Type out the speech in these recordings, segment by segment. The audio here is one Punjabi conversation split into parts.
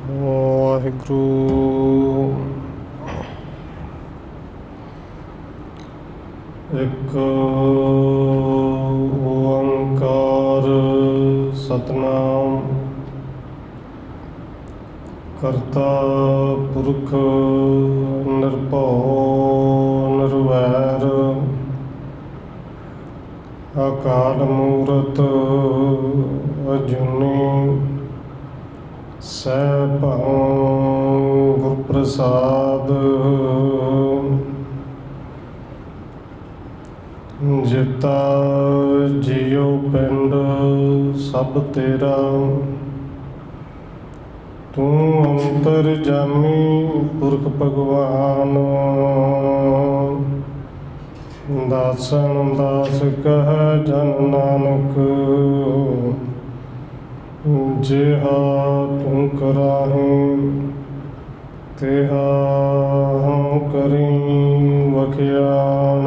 ਵਾਹਿਗੁਰੂ। ਇੱਕ ਓੰਕਾਰ ਸਤਿਨਾਮ ਕਰਤਾ ਪੁਰਖ ਨਿਰਭਉ ਨਿਰਵੈਰ ਅਕਾਲ ਮੂਰਤ ਅਜੂਨੀ ਸੈਭੰ ਗੁਰ ਪ੍ਰਸਾਦ। ਜਿਤਾ ਜਿਉ ਪਿੰਡ ਸਭ ਤੇਰਾ, ਤੂੰ ਅੰਤਰਜਾਮੀ ਪੁਰਖ ਭਗਵਾਨ। ਦਾਸਨ ਦਾਸ ਕਹਿ ਜਨ ਨਾਨਕ, ਜਿਹਾ ਤੂੰ ਕਰਾਹੀਂ ਤਿਹਾ ਹਉ ਕਰੀ ਵਖਿਆਨ।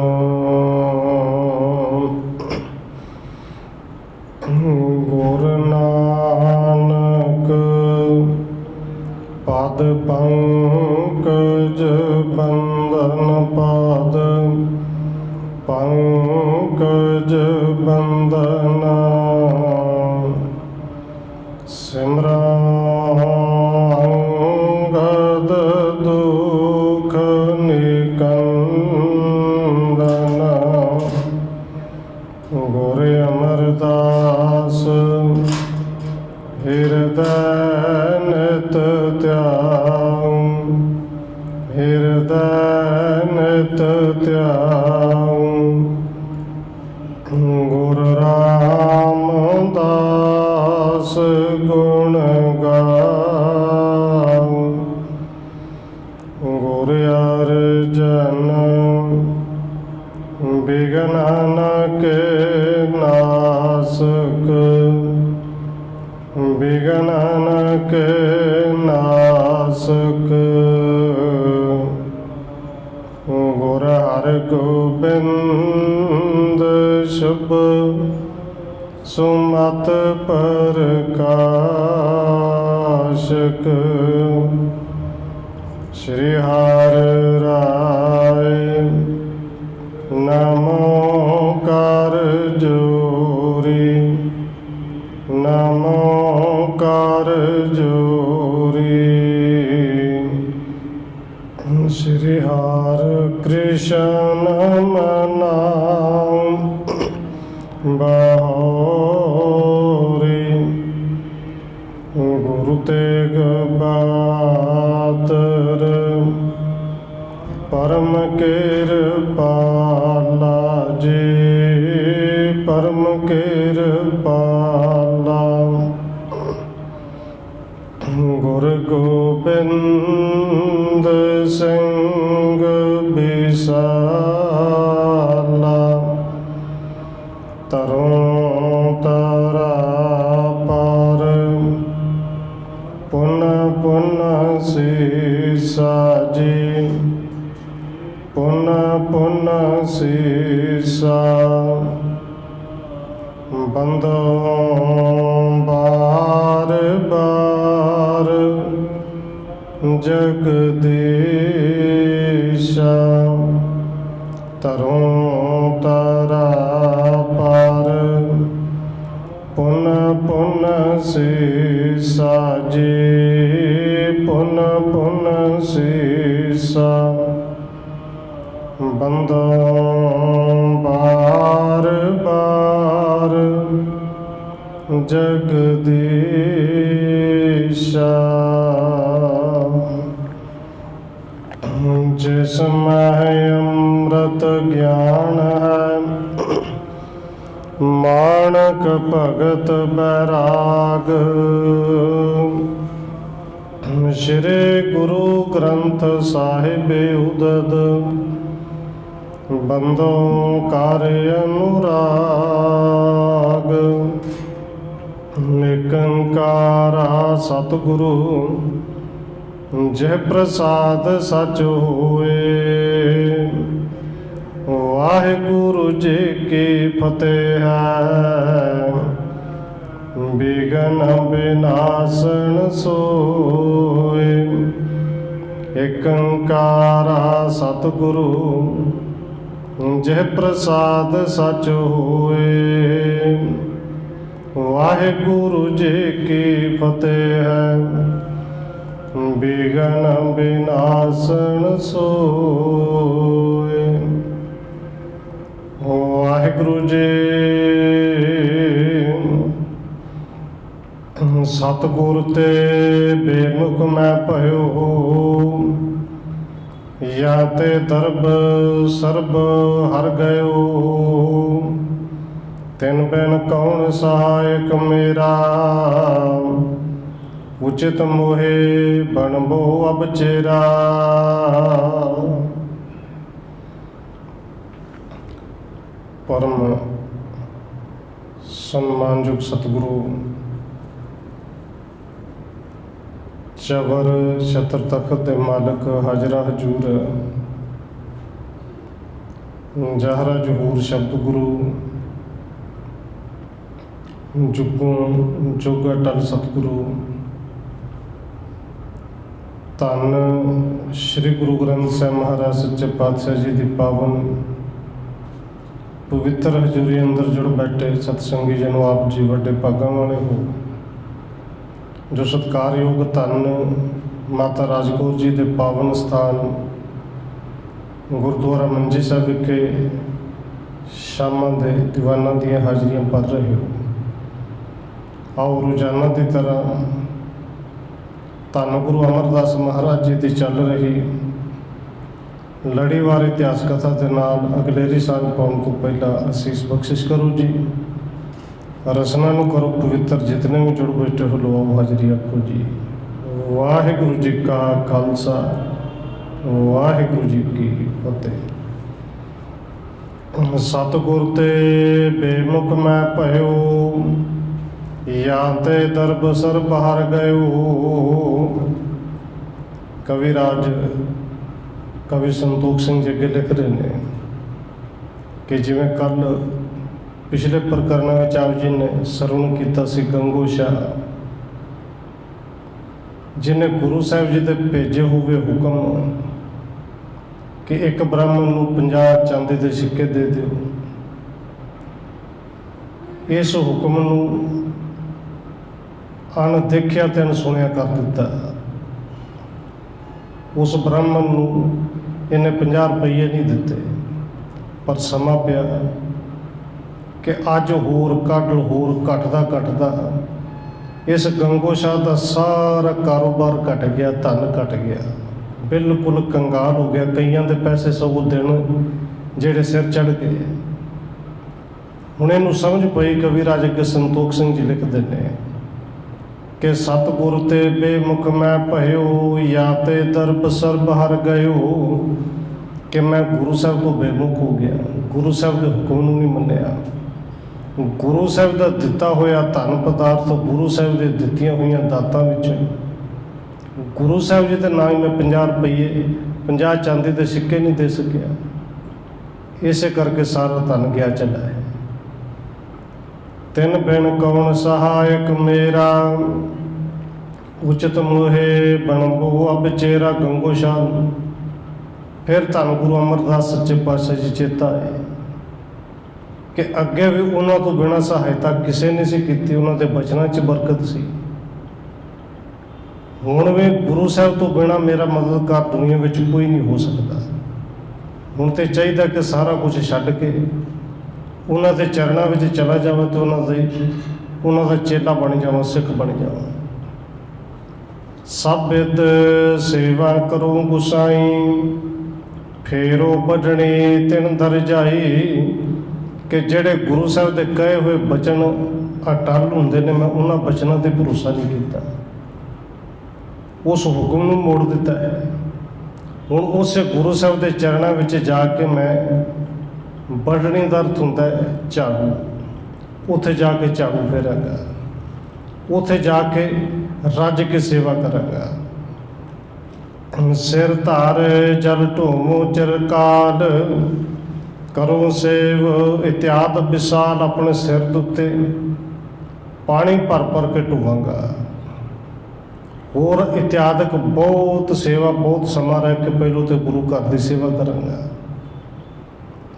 ਗੁਰ ਨਾਨਕ ਪਦ ਪੰਕਜ ਬੰਦਨ, ਪਦ ਪੰਕਜ ਬੰਦਨ। ਸਿਮਰਨ ਅੰਗਦ ਦੁਖ ਨਿਕੰਦਨ, ਗੁਰ ਅਮਰਦਾਸ ਹਿਰਦੈ ਨਿਤ ਧਿਆਉ, ਹਿਰਦੈ ਨਿਤ ਧਿਆਉ। ਗੁਰ ਰਾਮਦਾਸ ਗੁਣ ਗਾਉ, ਗੁਰ ਅਰਜਨ ਬਿਘਨ ਕੇ ਨਾਸਕ, ਬਿਘਨ ਕੇ ਨਾਸਕ। ਗੁਰ ਹਰਗੋਬਿੰਦ ਸ਼ੁਭ ਸੁਮਤ ਪ੍ਰਕਾਸ਼ਕ। ਸ਼੍ਰੀ ਹਰਿ ਰਾਇ ਨਮੋ ਕਰ ਜੋਰੀ, ਨਮੋ ਕਰ ਜੋਰੀ। ਸ਼੍ਰੀ ਹਰਿ ਕ੍ਰਿਸ਼ਨ ਨਾਮ ਬਹੋਰੀ, ਗੁਰੂ ਤੇਗ ਬਹਾਦਰ ਪਰਮ ਕਿਰਪਾਲਾ ਜੀ, ਪਰਮ ਕਿਰਪਾਲਾ। ਗੁਰ ਗੋਬਿੰਦ ਸਿੰਘ ਬਿਸਾਲਾ, ਤਰੋਂ ਤਰਾ ਪਰ ਪੁਨ ਪੁਨ ਸੀਸਾ ਜੀ, ਪੁਨ ਪੁਨ ਸੀਸਾ। ਬੰਦੋਂ ਬਾਰ ਬਾਰ ਜਗਦੀਸ਼ਾ, ਤਰੋਂ ਤਰਾ ਪਰ ਪੁਨ ਪੁਨ ਸੀਸਾ ਜੀ, ਪੁਨ ਪੁਨ ਸੀਸਾ। ਬੰਦੋਂ ਬਾਰ ਬਾਰ ਜਗਦੀਸ਼ਾ। ਜਿਸ ਮਹਿ ਅੰਮ੍ਰਿਤ ਗਿਆਨ ਹੈ, ਮਾਣਕ ਭਗਤ ਬੈਰਾਗ। ਸ਼੍ਰੀ ਗੁਰੂ ਗ੍ਰੰਥ ਸਾਹਿਬ ਉਦਦ, ਬੰਦੋਂ ਕਰ ਅਨੁਰਾਗ। ਨਿਰੰਕਾਰਾ ਸਤਿਗੁਰੂ ਜਿਹ ਪ੍ਰਸਾਦ ਸਚ ਹੋਏ। ਵਾਹਿਗੁਰੂ ਜੀ ਕੀ ਫਤਿਹ ਹੈ। बिघन विनाशन सोए। एक ओंकारा सतगुरु जह प्रसाद सच होए। वाहिगुरु जी की फतेह है, बिघन विनाशन सोए। वाहिगुरु जी सतगुर ते बेमुख मैं भयो, या ते दरब सरब हर गयो। तिन बिन कौन सहायक मेरा, उचित मोहे बनबो अब चेरा। परम सम्मानयुग सतगुरु चबर छत्र तखत दे मालक हाजरा हजूर जहरा जहूर शब्द गुरु जुगों जुग अटल सतगुरु धन श्री गुरु ग्रंथ साहिब महाराज सच्चे पातशाह जी की पावन पवित्र हजूरी अंदर जुड़ बैठे सतसंगी जनों, आप जी वड्डे भागां वाले हो जो सत्कारयोग धन माता राजकौर जी के पावन स्थान गुरुद्वारा मंजी साहब विखे शामां दे दीवाना दी हाजरियां भर रहे हो। आओ रोजाना की तरह धन गुरु अमरदास महाराज जी की चल रही लड़ीवार इतिहास कथा के नाल अगलेरी साल पाउण तो पहला असीस बख्शिश करो जी। रसना नूं करो पवित्र, जितने भी जुड़ बैठे हो लो हाजरी आखो जी। वाहिगुरु जी का खालसा, वाहिगुरु जी की फतेह। सतगुर ते बेमुख मैं भयो, या ते दरब सर बाहर गयो। कविराज कवि संतोख सिंह जी अगे लिख रहे हैं कि जिवें कल पिछले प्रकरण में आप जी ने सरवण किया सी गंगो शाह, जिन्हें गुरु साहिब जी के भेजे हुए हुक्म कि एक ब्राह्मण नूं 50 चांदी के सिक्के दे दो। इस हुक्म नूं अणदेखिया ते अणसुणिया कर दिता। उस ब्राह्मण नूं इन्हें 50 रुपये नहीं दिते, पर समा पिया कि अज होर कल होर घटदा इस गंगो शाह का सारा कारोबार घट गया, धन घट गया, बिल्कुल कंगाल हो गया। कईयां दे पैसे सगों दिन जेड़े सिर चढ़ गए। हुण इहनूं समझ पई, कविराज अगे संतोख सिंह जी लिखते हैं कि सतगुर ते बेमुख मैं भयो, या ते दरब सर बाहर गयो। कि मैं गुरु साहब तो बेमुख हो गया, गुरु साहब के हुक्म नूं नहीं मन्निया। गुरु साहब का दिता होया धन पदार्थ, गुरु साहब के दित्तियां हुई दातां विचों गुरु साहब जी के ना ही मैं 50 रुपये 50 चांदी के सिक्के नहीं दे सकिया। इस करके सारा धन गया चला है। तिन बिन कौन सहायक मेरा, उचित मोहे बनबो अब चेरा। गंगो शाह फिर धन गुरु अमरदास सच्चे पातशाह जी चेता है कि अगे भी उन्होंने तो बिना सहायता किसी ने सी की, उन्होंने बचनों च बरकत सी। हुण भी गुरु साहब तो बिना मेरा मददगार दुनिया में कोई नहीं हो सकता। हुण तो चाहिए कि सारा कुछ छड्ड के उन्होंने चरणों में चला जावा, तो उन्होंने चेला बन जावा, सिख बन जावा। सब बिद सेवा करो गुसाई, फेरो बजनी तिन दर जाई। कि जेड़े गुरु साहब के कहे हुए बचन अटल होंदे ने, मैं उन्होंने बचनों पर भरोसा नहीं किया, उस हुक्म नूं मोड़ दिता है। हुण उस गुरु साहब के चरणों में जाके मैं बड़नी का अर्थ होंदा है झाड़ू, उत्थे जाके झाड़ू फेरांगा, उत्थे जाके रज के सेवा करांगा। सिर धार जल ढोमो चिरकाल, करो सेव इत्याद विशाल। अपने सिर उत्ते पानी भर भर के ढोवांगा। और इत्यादक बहुत सेवा, बहुत समा रह के पहलों तो गुरु घर की सेवा करांगा।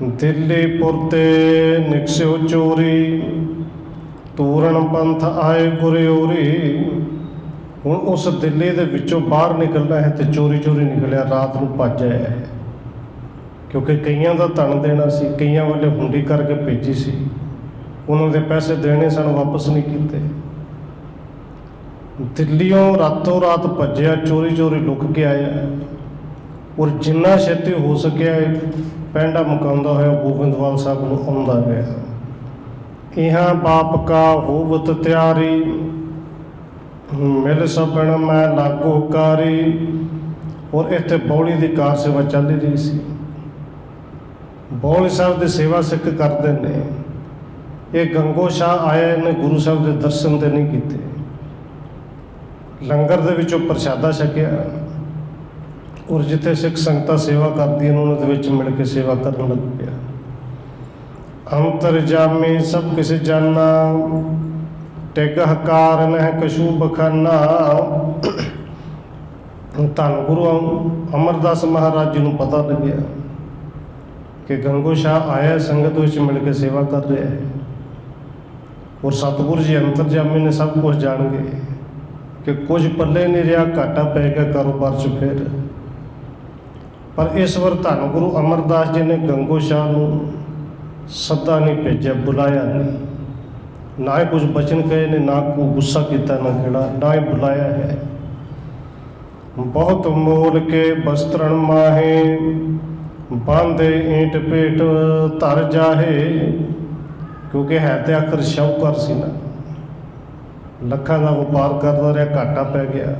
दिल्ली पुरते निकस्यो चोरी, तूरण पंथ आए गुरियोरी। हुण उस दिल्ली दे विचों बाहर निकलना है तो चोरी चोरी निकलिया, रात नूं भज आया है, क्योंकि कईयां दा धन देना सी, कईयां वाले हुंडी करके भेजी सी, उन्हां दे पैसे देने सन, वापस नहीं कीते। दिल्लियों रातों रात भज्या, चोरी चोरी लुक के आया। और जिन्ना छेती हो सकिया पैंडा मुकाउंदा होया गोबिंदवाल साहब नूं आउंदा गया। इहाँ बाप का होवत त्यारी, मिल सबन मैं लागो कारी। और इत्थे बौली की कार सेवा चल रही सी। बौली साहब की सेवा सिख करते ने। ये गंगो शाह आया, इन्हें गुरु साहब के दर्शन तो नहीं किए, लंगर दे विचों प्रशादा छकिया। और जिथे सिख संगतां सेवा करदी उन्होंने विच मिल के सेवा करन लग पिया। अंतरजामी सब किस जाना, टिग हकार नह कछू बखाना। धन गुरु अमरदास महाराज जी नूं पता लग्या कि गंगो शाह आया, संगत विच मिल के सेवा कर रहा है। और सतगुरु जी अंतरजामी ने सब कुछ जान गए कि कुछ पल्ले नहीं रहा, घाटा पै गया कारोबार च। फिर पर इस बार धन गुरु अमरदास जी ने गंगो शाह नूं सदा नहीं भेजा, बुलाया नहीं, ना ही कुछ बचन कहे ने, ना को गुस्सा किया, ना खड़ा, ना ही बुलाया है। बहुत मोल के वस्त्रण माहे, बांधे ईंट पेट तर जाहे। क्योंकि है तो आखिर शाहूकार सी ना, लखां का व्यापार करता रहा, घाटा पै गया।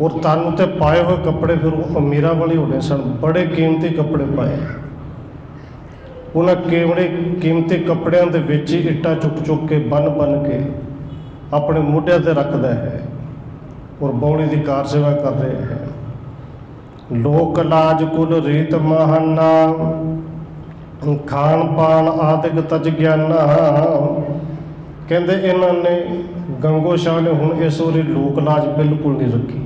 और तन उत्ते पाए हुए कपड़े फिर अमीरां वाले होने सन, बड़े कीमती कपड़े पाए। उन्हें केवड़े कीमती कपड़ियां दे विच ही इट्टां चुक चुक के बन बन के अपने मोढियां ते रखदा है और बौली की कार सेवा कर रहे हैं। लोक लाज कुल रीत महाना, खान पान आदिक तज ज्ञाना। कहते इन्होंने गंगो शाह ने हुण इस वारी लोक लाज बिल्कुल नहीं रखी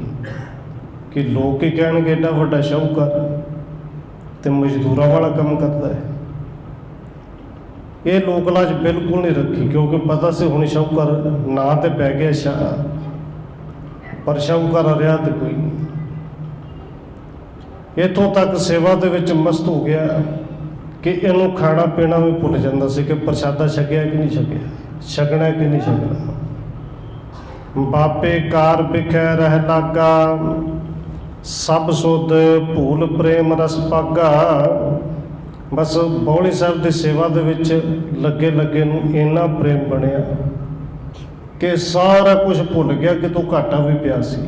कि लोग ही कहणगे एडा वड्डा शाहूकार ते मजदूरां वाला काम करता है। ये लोक लाज बिल्कुल नहीं रखी, क्योंकि पता से हुण शाहूकार ना तो पै गया शाह, पर शाहूकार रहा तो कोई नहीं। इतों तक सेवा दे विच मस्त हो गया कि इनू खाना पीना भी भुल जाता सी कि प्रसादा छकिया कि नहीं छकिया, छकना कि नहीं छकना। बापे कार बिखै रह लागा, सब सुध भूल प्रेम रस पागा। बस बौली साहब की सेवा दे विच लगे लगे नूं इन्ना प्रेम बनिया कि सारा कुछ भुल गया कि तू घाटा भी पिया सी।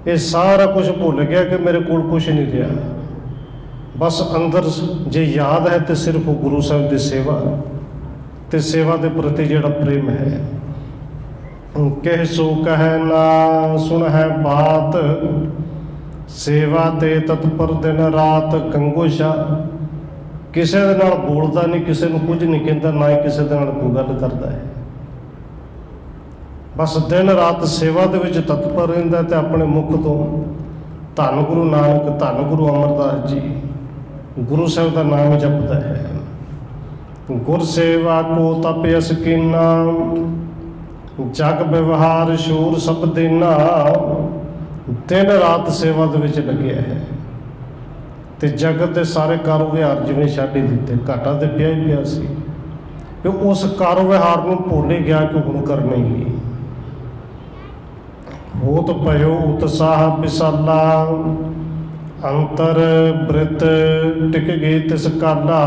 ये सारा कुछ भुल गया कि मेरे कोल कुछ नहीं रहा। बस अंदर जे याद है तो सिर्फ गुरु साहब की सेवा ते सेवा के प्रति जिहड़ा प्रेम है। कह सो कह ना सुन है बात, सेवा ते तत्पर दिन रात। गंगो शाह किसी दे नाल बोलदा नहीं, किसी नूं कुछ नहीं कहता, ना ही किसी दे नाल कोई गल करता है। बस दिन रात सेवा दे विच तत्पर रहिंदा ते अपने मुख तो धन गुरु नानक, धन गुरु अमरदास जी, गुरु साहब का नाम जपदा है। गुर सेवा को तप यस कीना, जग व्यवहार शूर सब देना। दिन रात सेवा दे विच लग्या है ते जगत के सारे कारोबार जिवें छड्ड ही दिते। घाटा तो पिया ही पिया सी, कि उस कारोबार नूं भुल ही गया कि हुण करना ही। होत पयो उत्साह विसाला, अंतर बृत टिक गई तिस काला।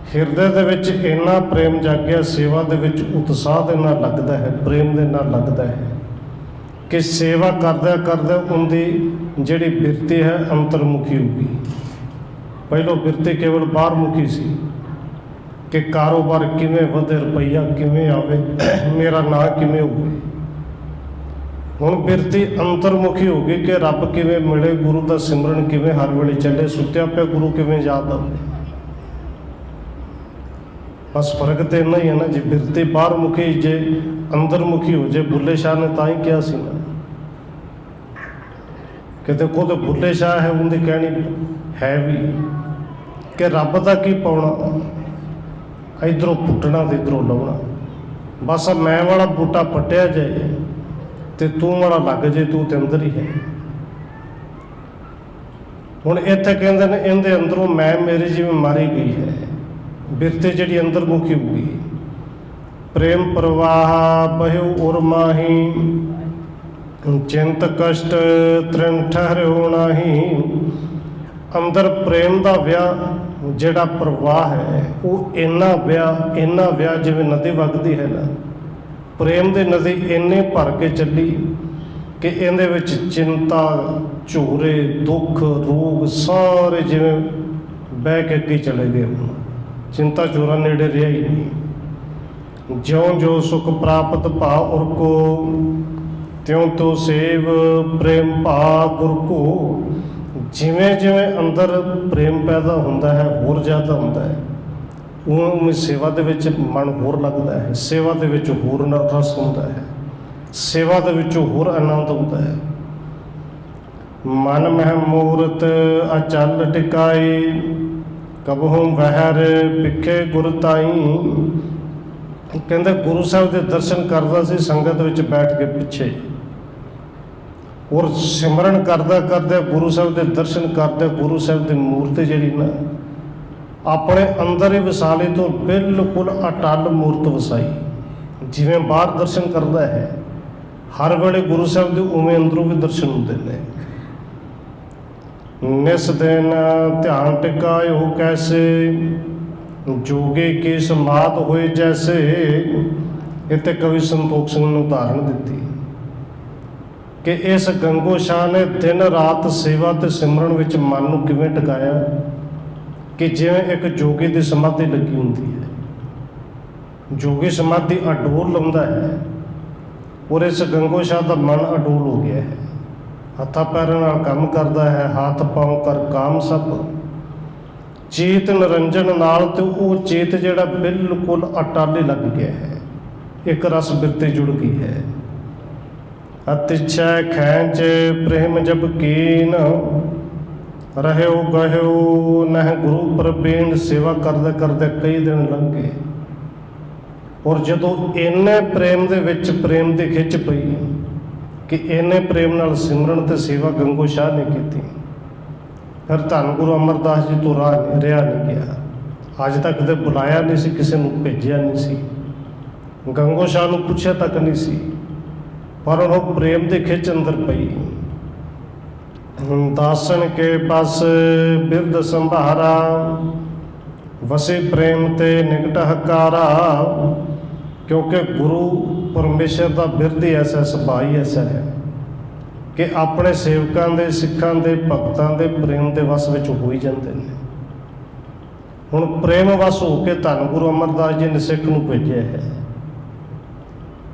हिरदे दे विच इन्ना प्रेम जागया, सेवा दे विच उत्साह दे नाल लगदा है, प्रेम दे नाल लगदा है कि सेवा करदे करदे उनकी जिहड़ी बिरती है अंतरमुखी होगी। पहलों बिरती केवल बाहरमुखी सी कि कारोबार किवें वधे, रुपया किवें आवे, मेरा नां किवें होवे। हुण बिरती अंतरमुखी हो गई कि रब किवें मिले, गुरु का सिमरन किवें हर वेले चले, सुत्या पिया गुरु किवें याद आवे। बस फर्क तो इन्ना ही है ना जी, बिरती बाहर मुखी जे अंदर मुखी हो जाए। बुल्ले शाह ने तां ही किया सी ना कि देखो तो बुल्ले शाह है उनकी कहनी है भी कि रब का की पाउना, इधरों पुट्टना तो इधरों लाउना। बस मैं वाला बूटा पट्टिया जाए तो तू वाला लग जाए, तू तो अंदर ही है। हुण इत्थे कहंदे ने इहदे अंदरों मैं मेरी जिवें मारी गई है, बिरती जिहड़ी अंदर मुखी हो गई। प्रेम प्रवाह बह्यो उर्माही, चिंत कष्ट तृण ठहरियो नाही। अंदर प्रेम का विआह जिहड़ा प्रवाह है वो इन्ना विआह जिवें नदी वगदी है ना, प्रेम की नदी इन्ने भर के चली कि इहदे विच चिंता झूरे दुख रोग सारे जिवें बह के अगे चले गए। चिंता चोरा नेड़े रहा ही नहीं। ज्यों ज्यों सुख प्राप्त भा उर को, त्यों तो सेव प्रेम भा गुर को। जिवें जिवें अंदर प्रेम पैदा होंदा है होर ज़्यादा होंदा है, उवें सेवा दे विच मन होर लगदा है, सेवा दे विच होर रस होंदा है, सेवा दे विच होर आनंद होंदा है। मन मह मूरत अचल टिकाई, कबहूं वहर पिखे गुर ताई। कहंदे गुरु साहब के दर्शन करदा सी संगत विच बैठ के पिछे, और सिमरन करदा करदे गुरु साहब के दर्शन करदे गुरु साहब की मूर्ति जिहड़ी ना अपने अंदर ही वसाली तो बिल्कुल अटल मूर्त वसाई। जिवें बाहर दर्शन करदा है हर वेले गुरु साहब के उवें अंदरों भी दर्शन होंदे ने। निस दिन ध्यान टिकायो कैसे, जोगे की समात होए जैसे। इत्थे कवि संतोख सिंह ने उदाहरण दी कि इस गंगो शाह ने दिन रात सेवा ते सिमरन विच मन नूं किवें टिकाया कि जिवें एक जोगी की समाधि लगी हुंदी है। जोगी समाधि अडोल लाउंदा है और इस गंगो शाह का मन अडोल हो गया है। हत्थां पैरां नाल काम करदा है, हाथ पाँव कर काम सब। चेत निरंजन नाल ते वो चेत जिहड़ा बिल्कुल अटल लग गया है, एक रस बिरती जुड़ गई है। अतिशय खैंच प्रेम जब कीन, रहो गहो नह गुरु प्रवीण। सेवा करदे करदे कई दिन लंघ गए और जदों इन्ने प्रेम दे विच प्रेम की खिच पई कि इन्ने प्रेम नाल सिमरन ते सेवा गंगो शाह ने की, फिर धन गुरु अमरदास जी तो रहा नहीं गया। अज तक तो बुलाया नहीं सी, किसी को भेजिया नहीं सी, गंगो शाह नूं पुछया तक नहीं सी, पर उन्होंने प्रेम की खिच अंदर पई। दासन के बस बिरद संभारा, वसे प्रेम ते निकट हकारा। क्योंकि गुरु परमेश्वर का बिरद ही ऐसा, सुभाव ही ऐसा है कि अपने सेवकों के सिखां के भगतों के प्रेम के वस में हो ही जाते हैं। हुण प्रेम वस होकर धन गुरु अमरदास जी ने सिख नूं भेजिया है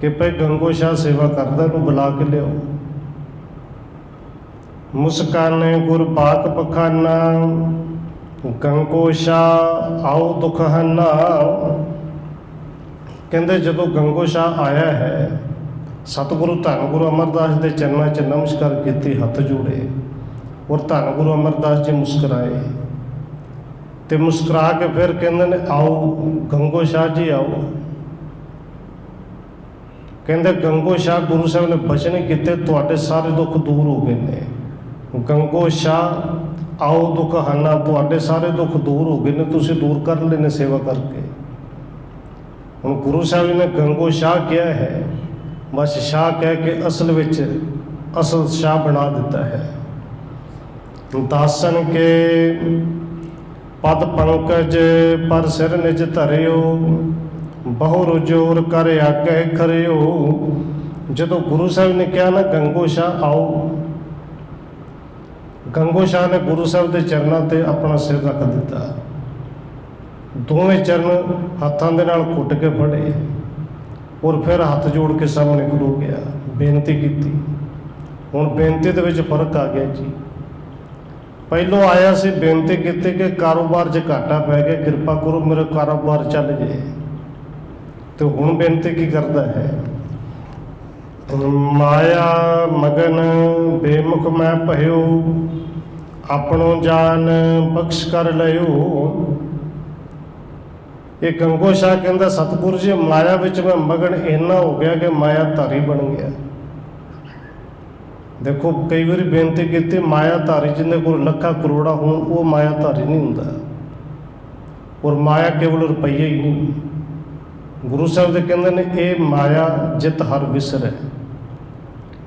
कि भाई गंगो शाह सेवा करदा, नूं बुला के लियाओ। मुस्काने गुर बाक पखाना, गंगो शाह आओ दुख हन्ना। कहते जदों गंगो शाह आया है, सतगुरु धन गुरु अमरदास के चरणों च नमस्कार की, हथ जोड़े और धन गुरु अमरदास जी मुस्कराए तो मुस्करा के फिर कहते ने आओ गंगो शाह जी आओ। कहते गंगो शाह गुरु साहब ने बचन किए, तुहाडे सारे दुख दूर हो गए ने। गंगो शाह आओ दुख हन्ना, तुहाडे सारे दुख दूर हो गए ने, तुसीं दूर कर लेने सेवा करके। हुण गुरु साहब ने गंगो शाह किया है, बस शाह कह के असल विच असल शाह बना दिता है। दासन के पद पंकज पर सिर निज धरियो, बहु जोर कर आगे खरियो। जदों गुरु साहब ने कहा ना गंगो शाह आओ, गंगो शाह ने गुरु साहब के चरणों ते अपना सिर रख दिता, दोवें चरण हाथों के नाल घुट के फड़े और फिर हाथ जोड़ के सामने खलो गया, बेनती की। हुण बेनती दे विच फर्क आ गया जी। ਪਹਿਲੋਂ ਆਇਆ ਸੀ, ਬੇਨਤੀ ਕੀਤੀ ਕਿ ਕਾਰੋਬਾਰ 'ਚ ਘਾਟਾ ਪੈ ਗਿਆ, ਕਿਰਪਾ ਕਰੋ ਮੇਰਾ ਕਾਰੋਬਾਰ ਚੱਲ ਜੇ। ਤੇ ਹੁਣ ਬੇਨਤੀ ਕੀ ਕਰਦਾ ਹੈ? ਮਾਇਆ ਮਗਨ ਬੇਮੁਖ ਮੈਂ ਭਇਓ, ਆਪਣੋ ਜਾਨ ਬਖਸ਼ ਕਰ ਲਿਓ। ਇਹ ਗੰਗੋ ਸ਼ਾਹ ਕਹਿੰਦਾ ਸਤਿਗੁਰੂ ਜੀ ਮਾਇਆ ਵਿੱਚ ਮੈਂ ਮਗਨ ਇੰਨਾ ਹੋ ਗਿਆ ਕਿ ਮਾਇਆ ਧਾਰੀ ਬਣ ਗਿਆ। ਦੇਖੋ ਕਈ ਵਾਰੀ ਬੇਨਤੀ ਕੀਤੀ, ਮਾਇਆ ਧਾਰੀ ਜਿਹਦੇ ਕੋਲ ਲੱਖਾਂ ਕਰੋੜਾਂ ਹੋਣ ਉਹ ਮਾਇਆ ਧਾਰੀ ਨਹੀਂ ਹੁੰਦਾ। ਔਰ ਮਾਇਆ ਕੇਵਲ ਰੁਪਈਆ ਹੀ ਨਹੀਂ। ਗੁਰੂ ਸਾਹਿਬ ਦੇ ਕਹਿੰਦੇ ਨੇ ਇਹ ਮਾਇਆ ਜਿਤ ਹਰ ਵਿਸਰੈ,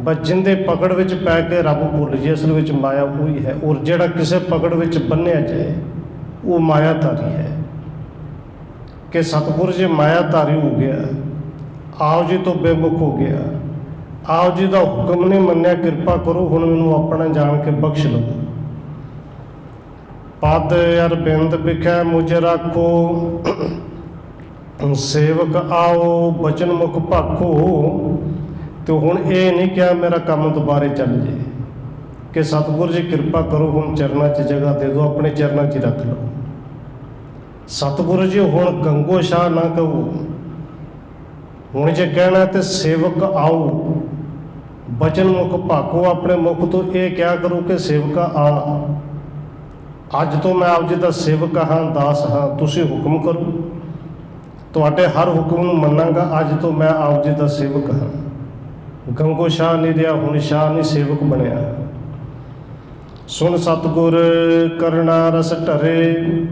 ਬਸ ਜਿੰਦੇ ਪਕੜ ਵਿੱਚ ਪੈ ਕੇ ਰੱਬ ਭੁੱਲ ਜੇ, ਅਸਲ ਵਿੱਚ ਮਾਇਆ ਉਹੀ ਹੈ। ਔਰ ਜਿਹੜਾ ਕਿਸੇ ਪਕੜ ਵਿੱਚ ਬੰਨਿਆ ਜਾਏ ਉਹ ਮਾਇਆ ਧਾਰੀ ਹੈ। ਕਿ ਸਤਿਗੁਰੂ ਜੀ ਮਾਇਆ ਧਾਰੀ ਹੋ ਗਿਆ, ਆਓ ਜੀ ਤੋਂ ਬੇਮੁਖ ਹੋ ਗਿਆ, ਆਓ ਜੀ ਦਾ ਹੁਕਮ ਨਹੀਂ ਮੰਨਿਆ, ਕਿਰਪਾ ਕਰੋ ਹੁਣ ਮੈਨੂੰ ਆਪਣਾ ਜਾਣ ਕੇ ਬਖਸ਼ ਲਓ। ਪਦ ਅਰਬਿੰਦ ਵਿਖੇ ਮੁਝ ਰੱਖੋ, ਸੇਵਕ ਆਓ ਬਚਨ ਮੁਖ ਭਾਖੋ। ਤੇ ਹੁਣ ਇਹ ਨਹੀਂ ਕਿਹਾ ਮੇਰਾ ਕੰਮ ਦੁਬਾਰੇ ਚੱਲ ਜੇ, ਕਿ ਸਤਿਗੁਰੂ ਜੀ ਕਿਰਪਾ ਕਰੋ ਹੁਣ ਚਰਨਾਂ 'ਚ ਜਗ੍ਹਾ ਦੇ ਦਿਓ, ਆਪਣੇ ਚਰਨਾਂ 'ਚ ਹੀ ਰੱਖ ਲਓ। ਸਤਿਗੁਰੂ ਜੀ ਹੁਣ ਗੰਗੋ ਸ਼ਾਹ ਨਾ ਕਹੋ, ਹੁਣ ਜੇ ਕਹਿਣਾ ਤੇ ਸੇਵਕ ਆਓ ਬਚਨ ਮੁਖ ਭਾਖੋ। ਆਪਣੇ ਮੁਖ ਤੋਂ ਇਹ ਕਿਹਾ ਕਰੋ ਕਿ ਸੇਵਕਾ ਆ, ਅੱਜ ਤੋਂ ਮੈਂ ਆਪ ਜੀ ਦਾ ਸੇਵਕ ਹਾਂ, ਦਾਸ ਹਾਂ, ਤੁਸੀਂ ਹੁਕਮ ਕਰੋ, ਤੁਹਾਡੇ ਹਰ ਹੁਕਮ ਨੂੰ ਮੰਨਾਂਗਾ। ਅੱਜ ਤੋਂ ਮੈਂ ਆਪ ਜੀ ਦਾ ਸੇਵਕ ਹਾਂ। ਗੰਗੋ ਸ਼ਾਹ ਨਹੀਂ ਰਿਹਾ, ਹੁਣ ਸ਼ਾਹ ਨਹੀਂ ਸੇਵਕ ਬਣਿਆ। ਸੁਣ ਸਤਿਗੁਰ ਕਰਨਾ ਰਸ ਢਰੇ,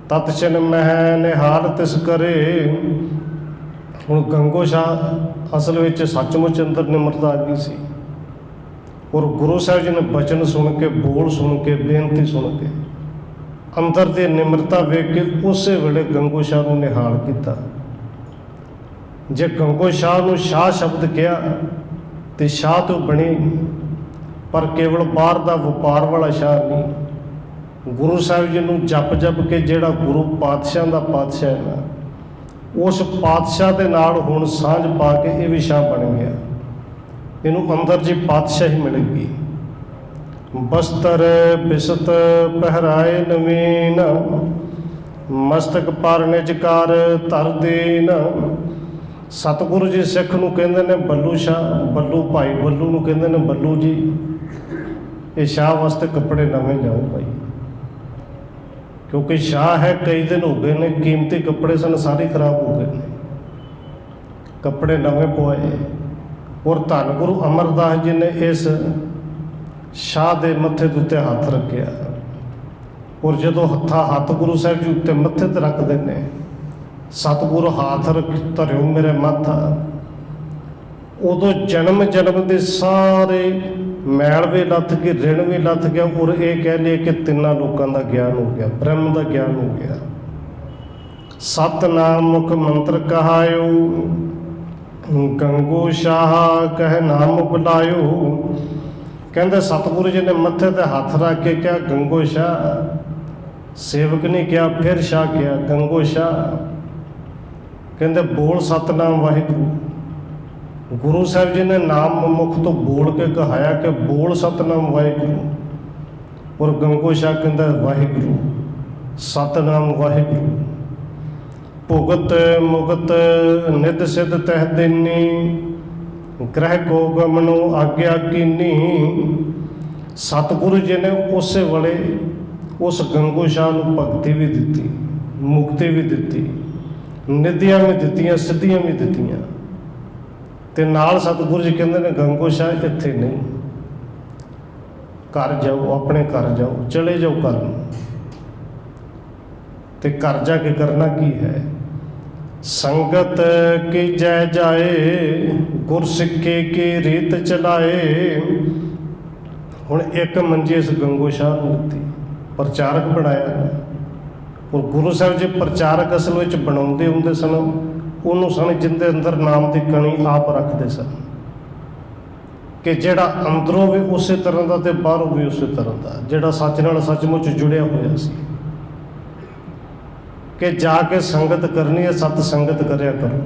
ਤਤ ਚਿਨ ਮਹਿ ਨਿਹਾਲ ਤਿਸ ਕਰੇ। ਹੁਣ ਗੰਗੋ ਸ਼ਾਹ ਅਸਲ ਵਿੱਚ ਸੱਚਮੁੱਚ ਅੰਦਰ ਨਿਮਰਤਾ ਆ ਗਈ ਸੀ। ਔਰ ਗੁਰੂ ਸਾਹਿਬ ਜੀ ਨੇ ਬਚਨ ਸੁਣ ਕੇ, ਬੋਲ ਸੁਣ ਕੇ, ਬੇਨਤੀ ਸੁਣ ਕੇ, ਅੰਦਰ ਦੀ ਨਿਮਰਤਾ ਵੇਖ ਕੇ ਉਸੇ ਵੇਲੇ ਗੰਗੋ ਸ਼ਾਹ ਨੂੰ ਨਿਹਾਲ ਕੀਤਾ। ਜੇ ਗੰਗੋ ਸ਼ਾਹ ਨੂੰ ਸ਼ਾਹ ਸ਼ਬਦ ਕਿਹਾ ਤੇ ਸ਼ਾਹ ਤੋਂ ਬਣੀ, ਪਰ ਕੇਵਲ ਬਾਹਰ ਦਾ ਵਪਾਰ ਵਾਲਾ ਸ਼ਾਹ ਨਹੀਂ। ਗੁਰੂ ਸਾਹਿਬ ਜੀ ਨੂੰ ਜਪ ਜਪ ਕੇ ਜਿਹੜਾ ਗੁਰੂ ਪਾਤਸ਼ਾਹ ਦਾ ਪਾਤਸ਼ਾਹ ਹੈ ਨਾ, ਉਸ ਪਾਤਸ਼ਾਹ ਦੇ ਨਾਲ ਹੁਣ ਸਾਂਝ ਪਾ ਕੇ ਇਹ ਵੀ ਸ਼ਾਹ ਬਣ ਗਿਆ। ਇਹਨੂੰ ਅੰਦਰ ਜੀ ਪਾਤਸ਼ਾਹੀ ਮਿਲ ਗਈ। ਬਸਤਰ ਬਿਸਤ ਪਹਿਰਾਏ ਨਵੀਨ, ਮਸਤਕ ਪਰ ਨਿਜਕਾਰ ਧਰ ਦੇਨ। ਸਤਿਗੁਰੂ ਜੀ ਸਿੱਖ ਨੂੰ ਕਹਿੰਦੇ ਨੇ ਬੱਲੂ ਸ਼ਾਹ, ਬੱਲੂ ਭਾਈ ਬੱਲੂ ਨੂੰ ਕਹਿੰਦੇ ਨੇ ਬੱਲੂ ਜੀ। ਇਹ ਸ਼ਾਹ ਵਾਸਤੇ ਕੱਪੜੇ ਨਵੇਂ ਲਿਆਓ ਭਾਈ, ਕਿਉਂਕਿ ਸ਼ਾਹ ਹੈ ਕਈ ਦਿਨ ਹੋ ਗਏ ਨੇ, ਕੀਮਤੀ ਕੱਪੜੇ ਸਨ ਸਾਰੇ ਖਰਾਬ ਹੋ ਗਏ ਨੇ, ਕੱਪੜੇ ਨਵੇਂ ਪਵਾਏ। ਔਰ ਧੰਨ ਗੁਰੂ ਅਮਰਦਾਸ ਜੀ ਨੇ ਇਸ ਸ਼ਾਹ ਦੇ ਮੱਥੇ ਦੇ ਉੱਤੇ ਹੱਥ ਰੱਖਿਆ। ਔਰ ਜਦੋਂ ਹੱਥ ਗੁਰੂ ਸਾਹਿਬ ਜੀ ਉੱਤੇ ਮੱਥੇ ਤੇ ਰੱਖਦੇ ਨੇ, ਸਤਿਗੁਰੂ ਹੱਥ ਧਰਿਓ ਮੇਰੇ ਮਾਥਾ, ਉਦੋਂ ਜਨਮ ਜਨਮ ਦੇ ਸਾਰੇ ਮੈਲ ਵੀ ਲੱਥ ਕੇ, ਰਿਣ ਵੀ ਲੱਥ ਗਿਆ। ਔਰ ਇਹ ਕਹਿ ਲਈਏ ਕਿ ਤਿੰਨਾਂ ਲੋਕਾਂ ਦਾ ਗਿਆਨ ਹੋ ਗਿਆ, ਬ੍ਰਹਮ ਦਾ ਗਿਆਨ ਹੋ ਗਿਆ। ਸਤਨਾਮ ਮੁਖ ਮੰਤਰ ਕਹਾਇਓ, ਗੰਗੋ ਸ਼ਾਹ ਕਹਿ ਨਾਮ ਬੁਲਾਇਓ। ਕਹਿੰਦੇ ਸਤਿਗੁਰੂ ਜੀ ਨੇ ਮੱਥੇ ਤੇ ਹੱਥ ਰੱਖ ਕੇ ਕਿਹਾ ਗੰਗੋ ਸ਼ਾਹ, ਸੇਵਕ ਨੇ ਕਿਹਾ, ਫਿਰ ਸ਼ਾਹ ਕਿਹਾ ਗੰਗੋ ਸ਼ਾਹ। ਕਹਿੰਦੇ ਬੋਲ ਸਤਨਾਮ ਵਾਹਿਗੁਰੂ। ਗੁਰੂ ਸਾਹਿਬ ਜੀ ਨੇ ਨਾਮ ਮੁਖ ਤੋਂ ਬੋਲ ਕੇ ਕਹਾਇਆ ਕਿ ਬੋਲ ਸਤਨਾਮ ਵਾਹਿਗੁਰੂ। ਔਰ ਗੰਗੋ ਸ਼ਾਹ ਕਹਿੰਦਾ ਵਾਹਿਗੁਰੂ ਸਤਨਾਮ ਵਾਹਿਗੁਰੂ। ਭੁਗਤ ਮੁਗਤ ਨਿਤ ਸਿਧ ਤਹਿ ਦੇਨੀ, ਗ੍ਰਹਿ ਕੋ ਗਮਨੋ ਆਗਿਆ ਕੀਨੀ। ਸਤਿਗੁਰੂ ਜੀ ਨੇ ਉਸੇ ਵੇਲੇ ਉਸ ਗੰਗੋ ਸ਼ਾਹ ਨੂੰ ਭਗਤੀ ਵੀ ਦਿੱਤੀ, ਮੁਕਤੀ ਵੀ ਦਿੱਤੀ, ਨਿਧੀਆਂ ਵੀ ਦਿੱਤੀਆਂ, ਸਿੱਧੀਆਂ ਵੀ ਦਿੱਤੀਆਂ। ਤੇ ਨਾਲ ਸਤਿਗੁਰੂ ਜੀ ਕਹਿੰਦੇ ਨੇ ਗੰਗੋ ਸ਼ਾਹ ਇੱਥੇ ਨਹੀਂ, ਘਰ ਜਾਓ, ਆਪਣੇ ਘਰ ਜਾਓ, ਚਲੇ ਜਾਓ ਘਰ ਨੂੰ। ਤੇ ਘਰ ਜਾ ਕੇ ਕਰਨਾ ਕੀ ਹੈ? ਸੰਗਤ ਕੀ ਜੈ ਜਾਏ, ਗੁਰ ਸਿੱਖੇ ਕੀ ਰੀਤ ਚਲਾਏ। ਹੁਣ ਇੱਕ ਮੰਜੀ ਇਸ ਗੰਗੋ ਸ਼ਾਹ ਨੂੰ ਦਿੱਤੀ, ਪ੍ਰਚਾਰਕ ਬਣਾਇਆ। ਔਰ ਗੁਰੂ ਸਾਹਿਬ ਜੀ ਪ੍ਰਚਾਰਕ ਅਸਲ ਵਿੱਚ ਬਣਾਉਂਦੇ ਹੁੰਦੇ ਸਨ ਉਹਨੂੰ ਸਨ ਜਿਹਦੇ ਅੰਦਰ ਨਾਮ ਦੀ ਕਣੀ ਆਪ ਰੱਖਦੇ ਸਨ, ਕਿ ਜਿਹੜਾ ਅੰਦਰੋਂ ਵੀ ਉਸੇ ਤਰ੍ਹਾਂ ਦਾ ਤੇ ਬਾਹਰੋਂ ਵੀ ਉਸੇ ਤਰ੍ਹਾਂ ਦਾ, ਜਿਹੜਾ ਸੱਚ ਨਾਲ ਸੱਚਮੁੱਚ ਜੁੜਿਆ ਹੋਇਆ ਸੀ। ਕਿ ਜਾ ਕੇ ਸੰਗਤ ਕਰਨੀ ਹੈ, ਸਤ ਸੰਗਤ ਕਰਿਆ ਕਰੋ।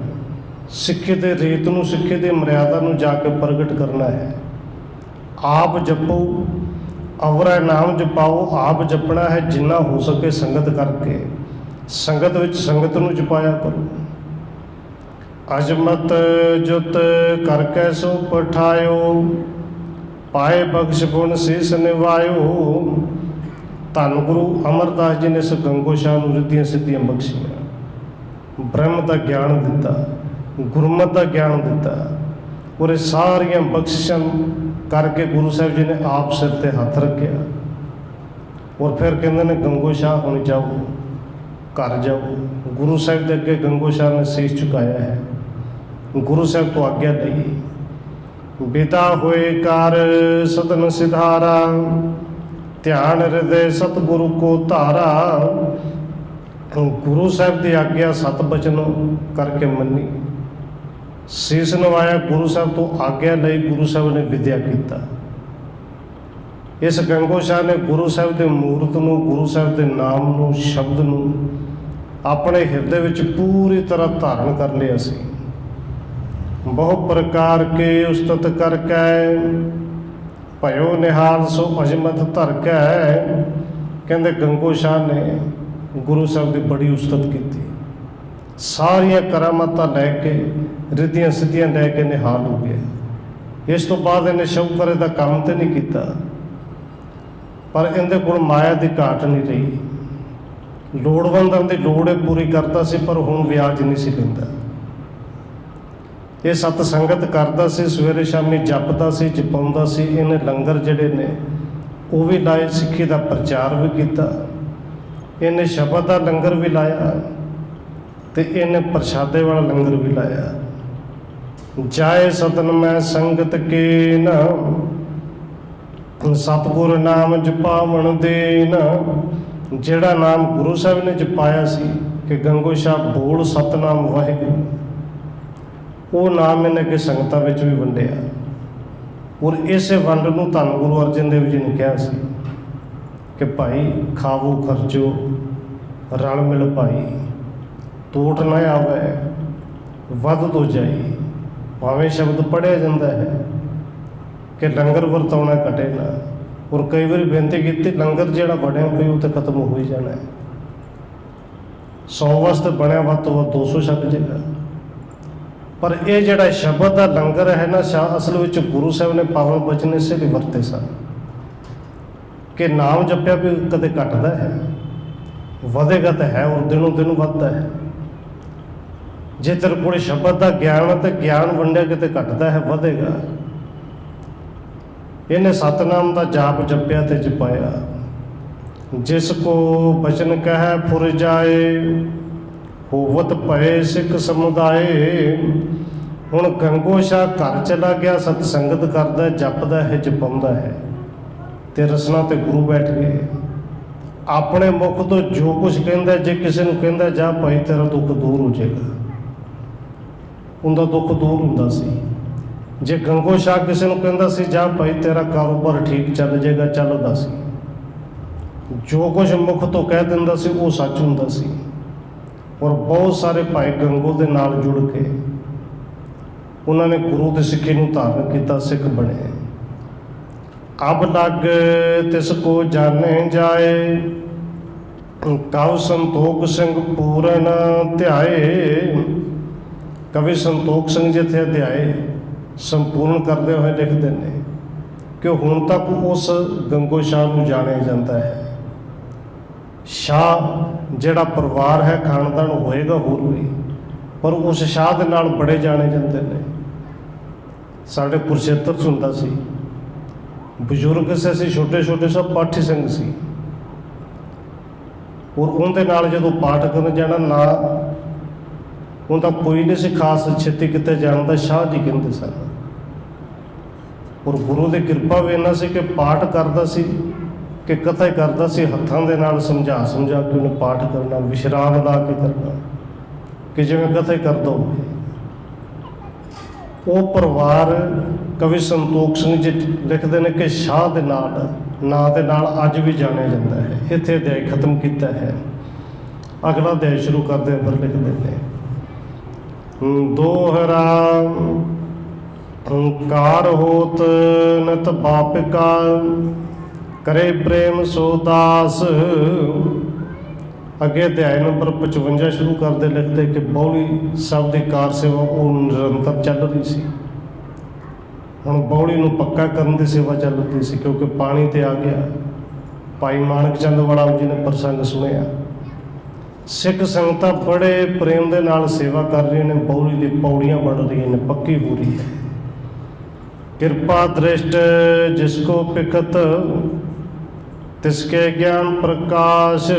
ਸਿੱਖੀ ਦੇ ਰੀਤ ਨੂੰ, ਸਿੱਖੀ ਦੀ ਮਰਿਆਦਾ ਨੂੰ ਜਾ ਕੇ ਪ੍ਰਗਟ ਕਰਨਾ ਹੈ। ਆਪ ਜਪੋ, ਅਵਰਾ ਨਾਮ ਜਪਾਓ, ਆਪ ਜਪਣਾ ਹੈ ਜਿੰਨਾ ਹੋ ਸਕੇ ਸੰਗਤ ਕਰਕੇ। ਸੰਗਤ ਵਿੱਚ ਸੰਗਤ ਨੂੰ ਜਪਾਇਆ ਕਰੋ। ਅਜਮਤ ਜੁਤ ਕਰਕੇ ਸੋ ਪਠਾਇਓ, ਪਾਏ ਬਖਸ਼ ਗੁਣ ਸੀਸ ਨਿਵਾਇਓ। ਧੰਨ ਗੁਰੂ ਅਮਰਦਾਸ ਜੀ ਨੇ ਇਸ ਗੰਗੋ ਸ਼ਾਹ ਨੂੰ ਰਿੱਧੀਆਂ ਸਿੱਧੀਆਂ ਬਖਸ਼ੀਆਂ, ਬ੍ਰਹਮ ਦਾ ਗਿਆਨ ਦਿੱਤਾ, ਗੁਰਮਤਿ ਦਾ ਗਿਆਨ ਦਿੱਤਾ। ਔਰ ਇਹ ਸਾਰੀਆਂ ਬਖਸ਼ਿਸ਼ਾਂ ਕਰਕੇ ਗੁਰੂ ਸਾਹਿਬ ਜੀ ਨੇ ਆਪ ਸਿਰ ਤੇ ਹੱਥ ਰੱਖਿਆ। ਔਰ ਫਿਰ ਕਹਿੰਦੇ ਨੇ ਗੰਗੋ ਸ਼ਾਹ ਹੁਣ ਜਾਓ, ਘਰ ਜਾਓ। ਗੁਰੂ ਸਾਹਿਬ ਦੇ ਅੱਗੇ ਗੰਗੋ ਸ਼ਾਹ ਨੇ ਸੀਸ ਝੁਕਾਇਆ ਹੈ, ਗੁਰੂ ਸਾਹਿਬ ਤੋਂ ਆਗਿਆ ਲਈ। ਬਿਦਾ ਹੋਏ ਕਰ ਸਤਨ ਸਿਧਾਰਾ, ਧਿਆਨ ਹਿਰਦੇ ਸਤਿਗੁਰੂ ਕੋ ਧਾਰਾ। ਗੁਰੂ ਸਾਹਿਬ ਦੀ ਆਗਿਆ ਸਤ ਬਚਨ ਕਰਕੇ ਮੰਨੀ, ਸੀਸ ਨਵਾਇਆ, ਗੁਰੂ ਸਾਹਿਬ ਤੋਂ ਆਗਿਆ ਲਈ, ਗੁਰੂ ਸਾਹਿਬ ਨੇ ਵਿਦਿਆ ਕੀਤਾ। ਇਸ ਗੰਗੋ ਸ਼ਾਹ ਨੇ ਗੁਰੂ ਸਾਹਿਬ ਦੇ ਮੂਰਤ ਨੂੰ, ਗੁਰੂ ਸਾਹਿਬ ਦੇ ਨਾਮ ਨੂੰ, ਸ਼ਬਦ ਨੂੰ ਆਪਣੇ ਹਿਰਦੇ ਵਿੱਚ ਪੂਰੀ ਤਰ੍ਹਾਂ ਧਾਰਨ ਕਰ ਲਿਆ ਸੀ। ਬਹੁ ਪ੍ਰਕਾਰ ਕੇ ਉਸਤਤ ਕਰਕੇ, ਭਇਓ ਨਿਹਾਲ ਸੋ ਅਜਮਤ ਧਰ ਕੇ। ਕਹਿੰਦੇ ਗੰਗੋ ਸ਼ਾਹ ਨੇ ਗੁਰੂ ਸਾਹਿਬ ਦੀ ਬੜੀ ਉਸਤਤ ਕੀਤੀ, ਸਾਰੀਆਂ ਕਰਾਮਾਤਾਂ ਲੈ ਕੇ, ਰਿੱਧੀਆਂ ਸਿੱਧੀਆਂ ਲੈ ਕੇ ਨਿਹਾਲ ਹੋ ਗਿਆ। ਇਸ ਤੋਂ ਬਾਅਦ ਇਹਨੇ ਸ਼ੌਕਰੇ ਦਾ ਕੰਮ ਤੇ ਨਹੀਂ ਕੀਤਾ, ਪਰ ਇਹਦੇ ਕੋਲ ਮਾਇਆ ਦੀ ਘਾਟ ਨਹੀਂ ਰਹੀ। ਲੋੜਵੰਦਾਂ ਦੀ ਲੋੜ ਇਹ ਪੂਰੀ ਕਰਦਾ ਸੀ, ਪਰ ਹੁਣ ਵਿਆਜ ਨਹੀਂ ਸੀ ਲੈਂਦਾ। ਇਹ ਸਤ ਸੰਗਤ ਕਰਦਾ ਸੀ, ਸਵੇਰੇ ਸ਼ਾਮੀ ਜਪਦਾ ਸੀ, ਜਪਾਉਂਦਾ ਸੀ। ਇਹਨੇ ਲੰਗਰ ਜਿਹੜੇ ਨੇ ਉਹ ਵੀ ਲਾਏ, ਸਿੱਖੀ ਦਾ ਪ੍ਰਚਾਰ ਵੀ ਕੀਤਾ। ਇਹਨੇ ਸ਼ਬਦ ਦਾ ਲੰਗਰ ਵੀ ਲਾਇਆ ਤੇ ਇਹਨੇ ਪ੍ਰਸ਼ਾਦੇ ਵਾਲਾ ਲੰਗਰ ਵੀ ਲਾਇਆ। ਜਾਏ ਸਤਨ ਮੈਂ ਸੰਗਤ ਕੇ ਨਾ, ਸਤਿਗੁਰ ਨਾਮ ਜਪਾਵਣ ਦੇਨ। ਜਿਹੜਾ ਨਾਮ ਗੁਰੂ ਸਾਹਿਬ ਨੇ ਜਪਾਇਆ ਸੀ ਕਿ ਗੰਗੋ ਸ਼ਾਹ ਬੋਲ ਸਤਨਾਮ ਵਾਹਿਗੁਰੂ, ਉਹ ਨਾਮ ਇਹਨੇ ਕਿ ਸੰਗਤਾਂ ਵਿੱਚ ਵੀ ਵੰਡਿਆ। ਔਰ ਇਸੇ ਵੰਡ ਨੂੰ ਧੰਨ ਗੁਰੂ ਅਰਜਨ ਦੇਵ ਜੀ ਨੇ ਕਿਹਾ ਸੀ ਕਿ ਭਾਈ ਖਾਵੋ ਖਰਚੋ ਰਲ ਮਿਲ ਭਾਈ, ਟੋਟ ਨਾ ਆਵੇ ਵੱਧ ਤੋਂ ਜਾਈ। ਭਾਵੇਂ ਸ਼ਬਦ ਪੜ੍ਹਿਆ ਜਾਂਦਾ ਹੈ ਕਿ ਲੰਗਰ ਵਰਤਾਉਣਾ ਘਟੇ ਨਾ। ਔਰ ਕਈ ਵਾਰੀ ਬੇਨਤੀ ਕੀਤੀ, ਲੰਗਰ ਜਿਹੜਾ ਬਣਿਆ ਕੋਈ ਉਹ ਤਾਂ ਖਤਮ ਹੋ ਹੀ ਜਾਣਾ ਹੈ। 100 ਵਾਸਤੇ ਬਣਿਆ ਵੱਧ ਤੋਂ ਵੱਧ 200 ਛਕ ਜਾਏਗਾ। ਪਰ ਇਹ ਜਿਹੜਾ ਸ਼ਬਦ ਦਾ ਲੰਗਰ ਹੈ ਨਾ, ਅਸਲ ਵਿੱਚ ਗੁਰੂ ਸਾਹਿਬ ਨੇ ਪਾਵਨ ਬਚਨ ਇਸੇ ਲਈ ਵਰਤੇ ਸਨ ਕਿ ਨਾਮ ਜਪਿਆ ਵੀ ਕਦੇ ਘਟਦਾ ਹੈ, ਵਧੇਗਾ ਤਾਂ ਹੈ, ਔਰ ਦਿਨੋਂ ਦਿਨ ਵੱਧਦਾ ਹੈ। ਜੇ ਤੇਰੇ ਕੋਲ ਸ਼ਬਦ ਦਾ ਗਿਆਨ ਹੈ ਤਾਂ ਗਿਆਨ ਵੰਡਿਆ ਕਿਤੇ ਘਟਦਾ ਹੈ, ਵਧੇਗਾ। ਇਹਨੇ ਸਤਨਾਮ ਦਾ ਜਾਪ ਜਪਿਆ ਤੇ ਜਪਾਇਆ। ਜਿਸ ਕੋ ਬਚਨ ਕਹਿ ਫੁਰ ਜਾਏ, ਹੋਵਤ ਭਏ ਸਿੱਖ ਸਮੁਦਾਏ। ਹੁਣ ਗੰਗੋ ਸ਼ਾਹ ਘਰ ਚਲਾ ਗਿਆ, ਸਤ ਸੰਗਤ ਕਰਦਾ, ਜਪਦਾ ਹੈ, ਜਪਾਉਂਦਾ ਹੈ ਤੇ ਰਸਨਾ ਤੇ ਗੁਰੂ ਬੈਠ ਗਏ। ਆਪਣੇ ਮੁਖ ਤੋਂ ਜੋ ਕੁਝ ਕਹਿੰਦਾ, ਜੇ ਕਿਸੇ ਨੂੰ ਕਹਿੰਦਾ ਜਾ ਭਾਈ ਤੇਰਾ ਦੁੱਖ ਦੂਰ ਹੋ ਜਾਏਗਾ, ਉਹਦਾ ਦੁੱਖ ਦੂਰ ਹੁੰਦਾ ਸੀ। ਜੇ ਗੰਗੋ ਸ਼ਾਹ ਕਿਸੇ ਨੂੰ ਕਹਿੰਦਾ ਸੀ ਜਾ ਭਾਈ ਤੇਰਾ ਕਾਰੋਬਾਰ ਠੀਕ ਚੱਲ ਜਾਏਗਾ, ਚੱਲਦਾ ਸੀ। ਜੋ ਕੁਝ ਮੁਖ ਤੋਂ ਕਹਿ ਦਿੰਦਾ ਸੀ ਉਹ ਸੱਚ ਹੁੰਦਾ ਸੀ। ਔਰ ਬਹੁਤ ਸਾਰੇ ਭਾਈ ਗੰਗੋ ਦੇ ਨਾਲ ਜੁੜ ਕੇ ਉਹਨਾਂ ਨੇ ਗੁਰੂ ਦੀ ਸਿੱਖੀ ਨੂੰ ਧਾਰਨ ਕੀਤਾ, ਸਿੱਖ ਬਣੇ। ਅਬ ਲੱਗ ਤਿਸ ਕੋ ਜਾਣੇ ਜਾਏ, ਕਉ ਸੰਤੋਖ ਸਿੰਘ ਪੂਰਨ ਧਿਆਏ। ਕਵੀ ਸੰਤੋਖ ਸਿੰਘ ਜੀ ਇੱਥੇ ਅਧਿਆਏ ਸੰਪੂਰਨ ਕਰਦੇ ਹੋਏ ਲਿਖਦੇ ਨੇ ਕਿ ਹੁਣ ਤੱਕ ਉਸ ਗੰਗੋ ਸ਼ਾਹ ਨੂੰ ਜਾਣਿਆ ਜਾਂਦਾ ਹੈ। ਸ਼ਾਹ ਜਿਹੜਾ ਪਰਿਵਾਰ ਹੈ, ਖਾਨਦਾਨ ਹੋਏਗਾ ਹੋਰ ਵੀ, ਪਰ ਉਸ ਸ਼ਾਹ ਦੇ ਨਾਲ ਬੜੇ ਜਾਣੇ ਜਾਂਦੇ ਨੇ। ਸਾਡੇ ਕੁਰਸ਼ੇਤਰ 'ਚ ਹੁੰਦਾ ਸੀ, ਬਜ਼ੁਰਗ ਸੀ, ਛੋਟੇ ਛੋਟੇ ਸਭ ਪਾਠੀ ਸਿੰਘ ਸੀ। ਔਰ ਉਹਦੇ ਨਾਲ ਜਦੋਂ ਪਾਠ ਕਰਨ ਜਾਣਾ ਨਾ ਉਹਦਾ ਕੋਈ ਨਹੀਂ ਸੀ ਖਾਸ ਛੇਤੀ ਕਿਤੇ ਜਾਣ ਦਾ, ਸ਼ਾਹ ਜੀ ਕਹਿੰਦੇ ਸਨ। ਔਰ ਗੁਰੂ ਦੀ ਕਿਰਪਾ ਵੀ ਇੰਨਾ ਸੀ ਕਿ ਪਾਠ ਕਰਦਾ ਸੀ ਕਿ ਕਥਾ ਹੀ ਕਰਦਾ ਸੀ, ਹੱਥਾਂ ਦੇ ਨਾਲ ਸਮਝਾ ਕੇ ਉਹਨੇ ਪਾਠ ਕਰਨਾ, ਵਿਸ਼ਰਾਮ ਲਾ ਕੇ ਕਰਨਾ ਕਿ ਜਿਵੇਂ ਕਥਾ ਹੀ ਕਰਦਾ ਹੋਵੇ। ਉਹ ਪਰਿਵਾਰ ਕਵੀ ਸੰਤੋਖ ਸਿੰਘ ਜੀ ਲਿਖਦੇ ਨੇ ਕਿ ਸ਼ਾਹ ਦੇ ਨਾਂ ਦੇ ਨਾਲ ਅੱਜ ਵੀ ਜਾਣਿਆ ਜਾਂਦਾ ਹੈ। ਇੱਥੇ ਅਧਿਆਇ ਖਤਮ ਕੀਤਾ ਹੈ, ਅਗਲਾ ਅਧਿਆਇ ਸ਼ੁਰੂ ਕਰਦੇ ਫਿਰ ਲਿਖਦੇ ਨੇ ਦੋਹਰਾ ਕਾਰ ਹੋਤ ਨਤ ਬਾਪਿਕਾ, करे प्रेम सो दास। ਅੱਗੇ ਅਧਿਆਇ ਨੰਬਰ 55 ਸ਼ੁਰੂ ਕਰਦੇ ਲਿਖਦੇ ਕਿ ਬੌਲੀ ਸਾਹਿਬ ਦੀ ਕਾਰ ਸੇਵਾ ਉਹ ਨਿਰੰਤਰ ਚੱਲ ਰਹੀ ਸੀ। ਹੁਣ ਬੌਲੀ ਨੂੰ ਪੱਕਾ ਕਰਨ ਦੀ ਸੇਵਾ ਚੱਲ ਰਹੀ ਸੀ, ਕਿਉਂਕਿ ਪਾਣੀ ਤੇ ਆ ਗਿਆ। ਭਾਈ ਮਾਨਕ ਚੰਦ ਵਾਲਾ ਜੀ ਨੇ ਪ੍ਰਸੰਗ ਸੁਣਿਆ। ਸਿੱਖ ਸੰਗਤਾਂ ਬੜੇ ਪ੍ਰੇਮ ਦੇ ਨਾਲ ਸੇਵਾ ਕਰ ਰਹੀਆਂ ਨੇ, ਬੌਲੀ ਦੀ ਪੌੜੀਆਂ ਬਣ ਰਹੀਆਂ ਨੇ, ਪੱਕੀ ਹੋ ਰਹੀ ਹੈ। ਕਿਰਪਾ ਦ੍ਰਿਸ਼ਟ ਜਿਸ ਕੋ ਪਿਖਤ ਤਿਸਕੇ ਗਿਆਨ ਪ੍ਰਕਾਸ਼।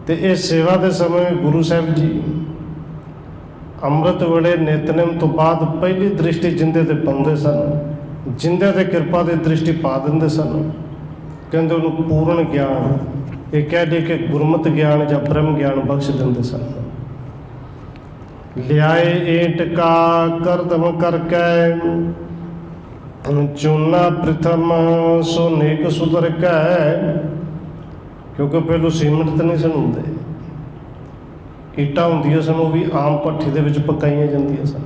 ਤੇ ਇਹ ਸੇਵਾ ਦੇ ਸਮੇਂ ਗੁਰੂ ਸਾਹਿਬ ਜੀ ਅੰਮ੍ਰਿਤ ਵੇਲੇ ਨਿਤਨੇਮ ਤੋਂ ਬਾਅਦ ਪਹਿਲੀ ਦ੍ਰਿਸ਼ਟੀ ਜਿੰਦੇ ਤੇ ਪਾਉਂਦੇ ਸਨ, ਜਿੰਦੇ ਤੇ ਕਿਰਪਾ ਦੀ ਦ੍ਰਿਸ਼ਟੀ ਪਾ ਦਿੰਦੇ ਸਨ। ਕਹਿੰਦੇ ਉਹਨੂੰ ਪੂਰਨ ਗਿਆਨ, ਇਹ ਕਹਿ ਦੇ ਕਿ ਗੁਰਮਤਿ ਗਿਆਨ ਜਾਂ ਬ੍ਰਹਮ ਗਿਆਨ ਬਖਸ਼ ਦਿੰਦੇ ਸਨ। ਲਿਆਏ ਏਟ ਕਾ ਕਰਦਮ ਕਰਕੇ ਚੂਨਾ ਪ੍ਰਥਮ ਸੋ ਨੇਕ ਸੁਧਰ ਕੈ। ਕਿਉਂਕਿ ਪਹਿਲੋਂ ਸੀਮਿੰਟ ਤਾਂ ਨਹੀਂ ਸਨ ਹੁੰਦੇ, ਇੱਟਾਂ ਹੁੰਦੀਆਂ ਸਨ, ਉਹ ਵੀ ਆਮ ਭੱਠੀ ਦੇ ਵਿੱਚ ਪਕਾਈਆਂ ਜਾਂਦੀਆਂ ਸਨ।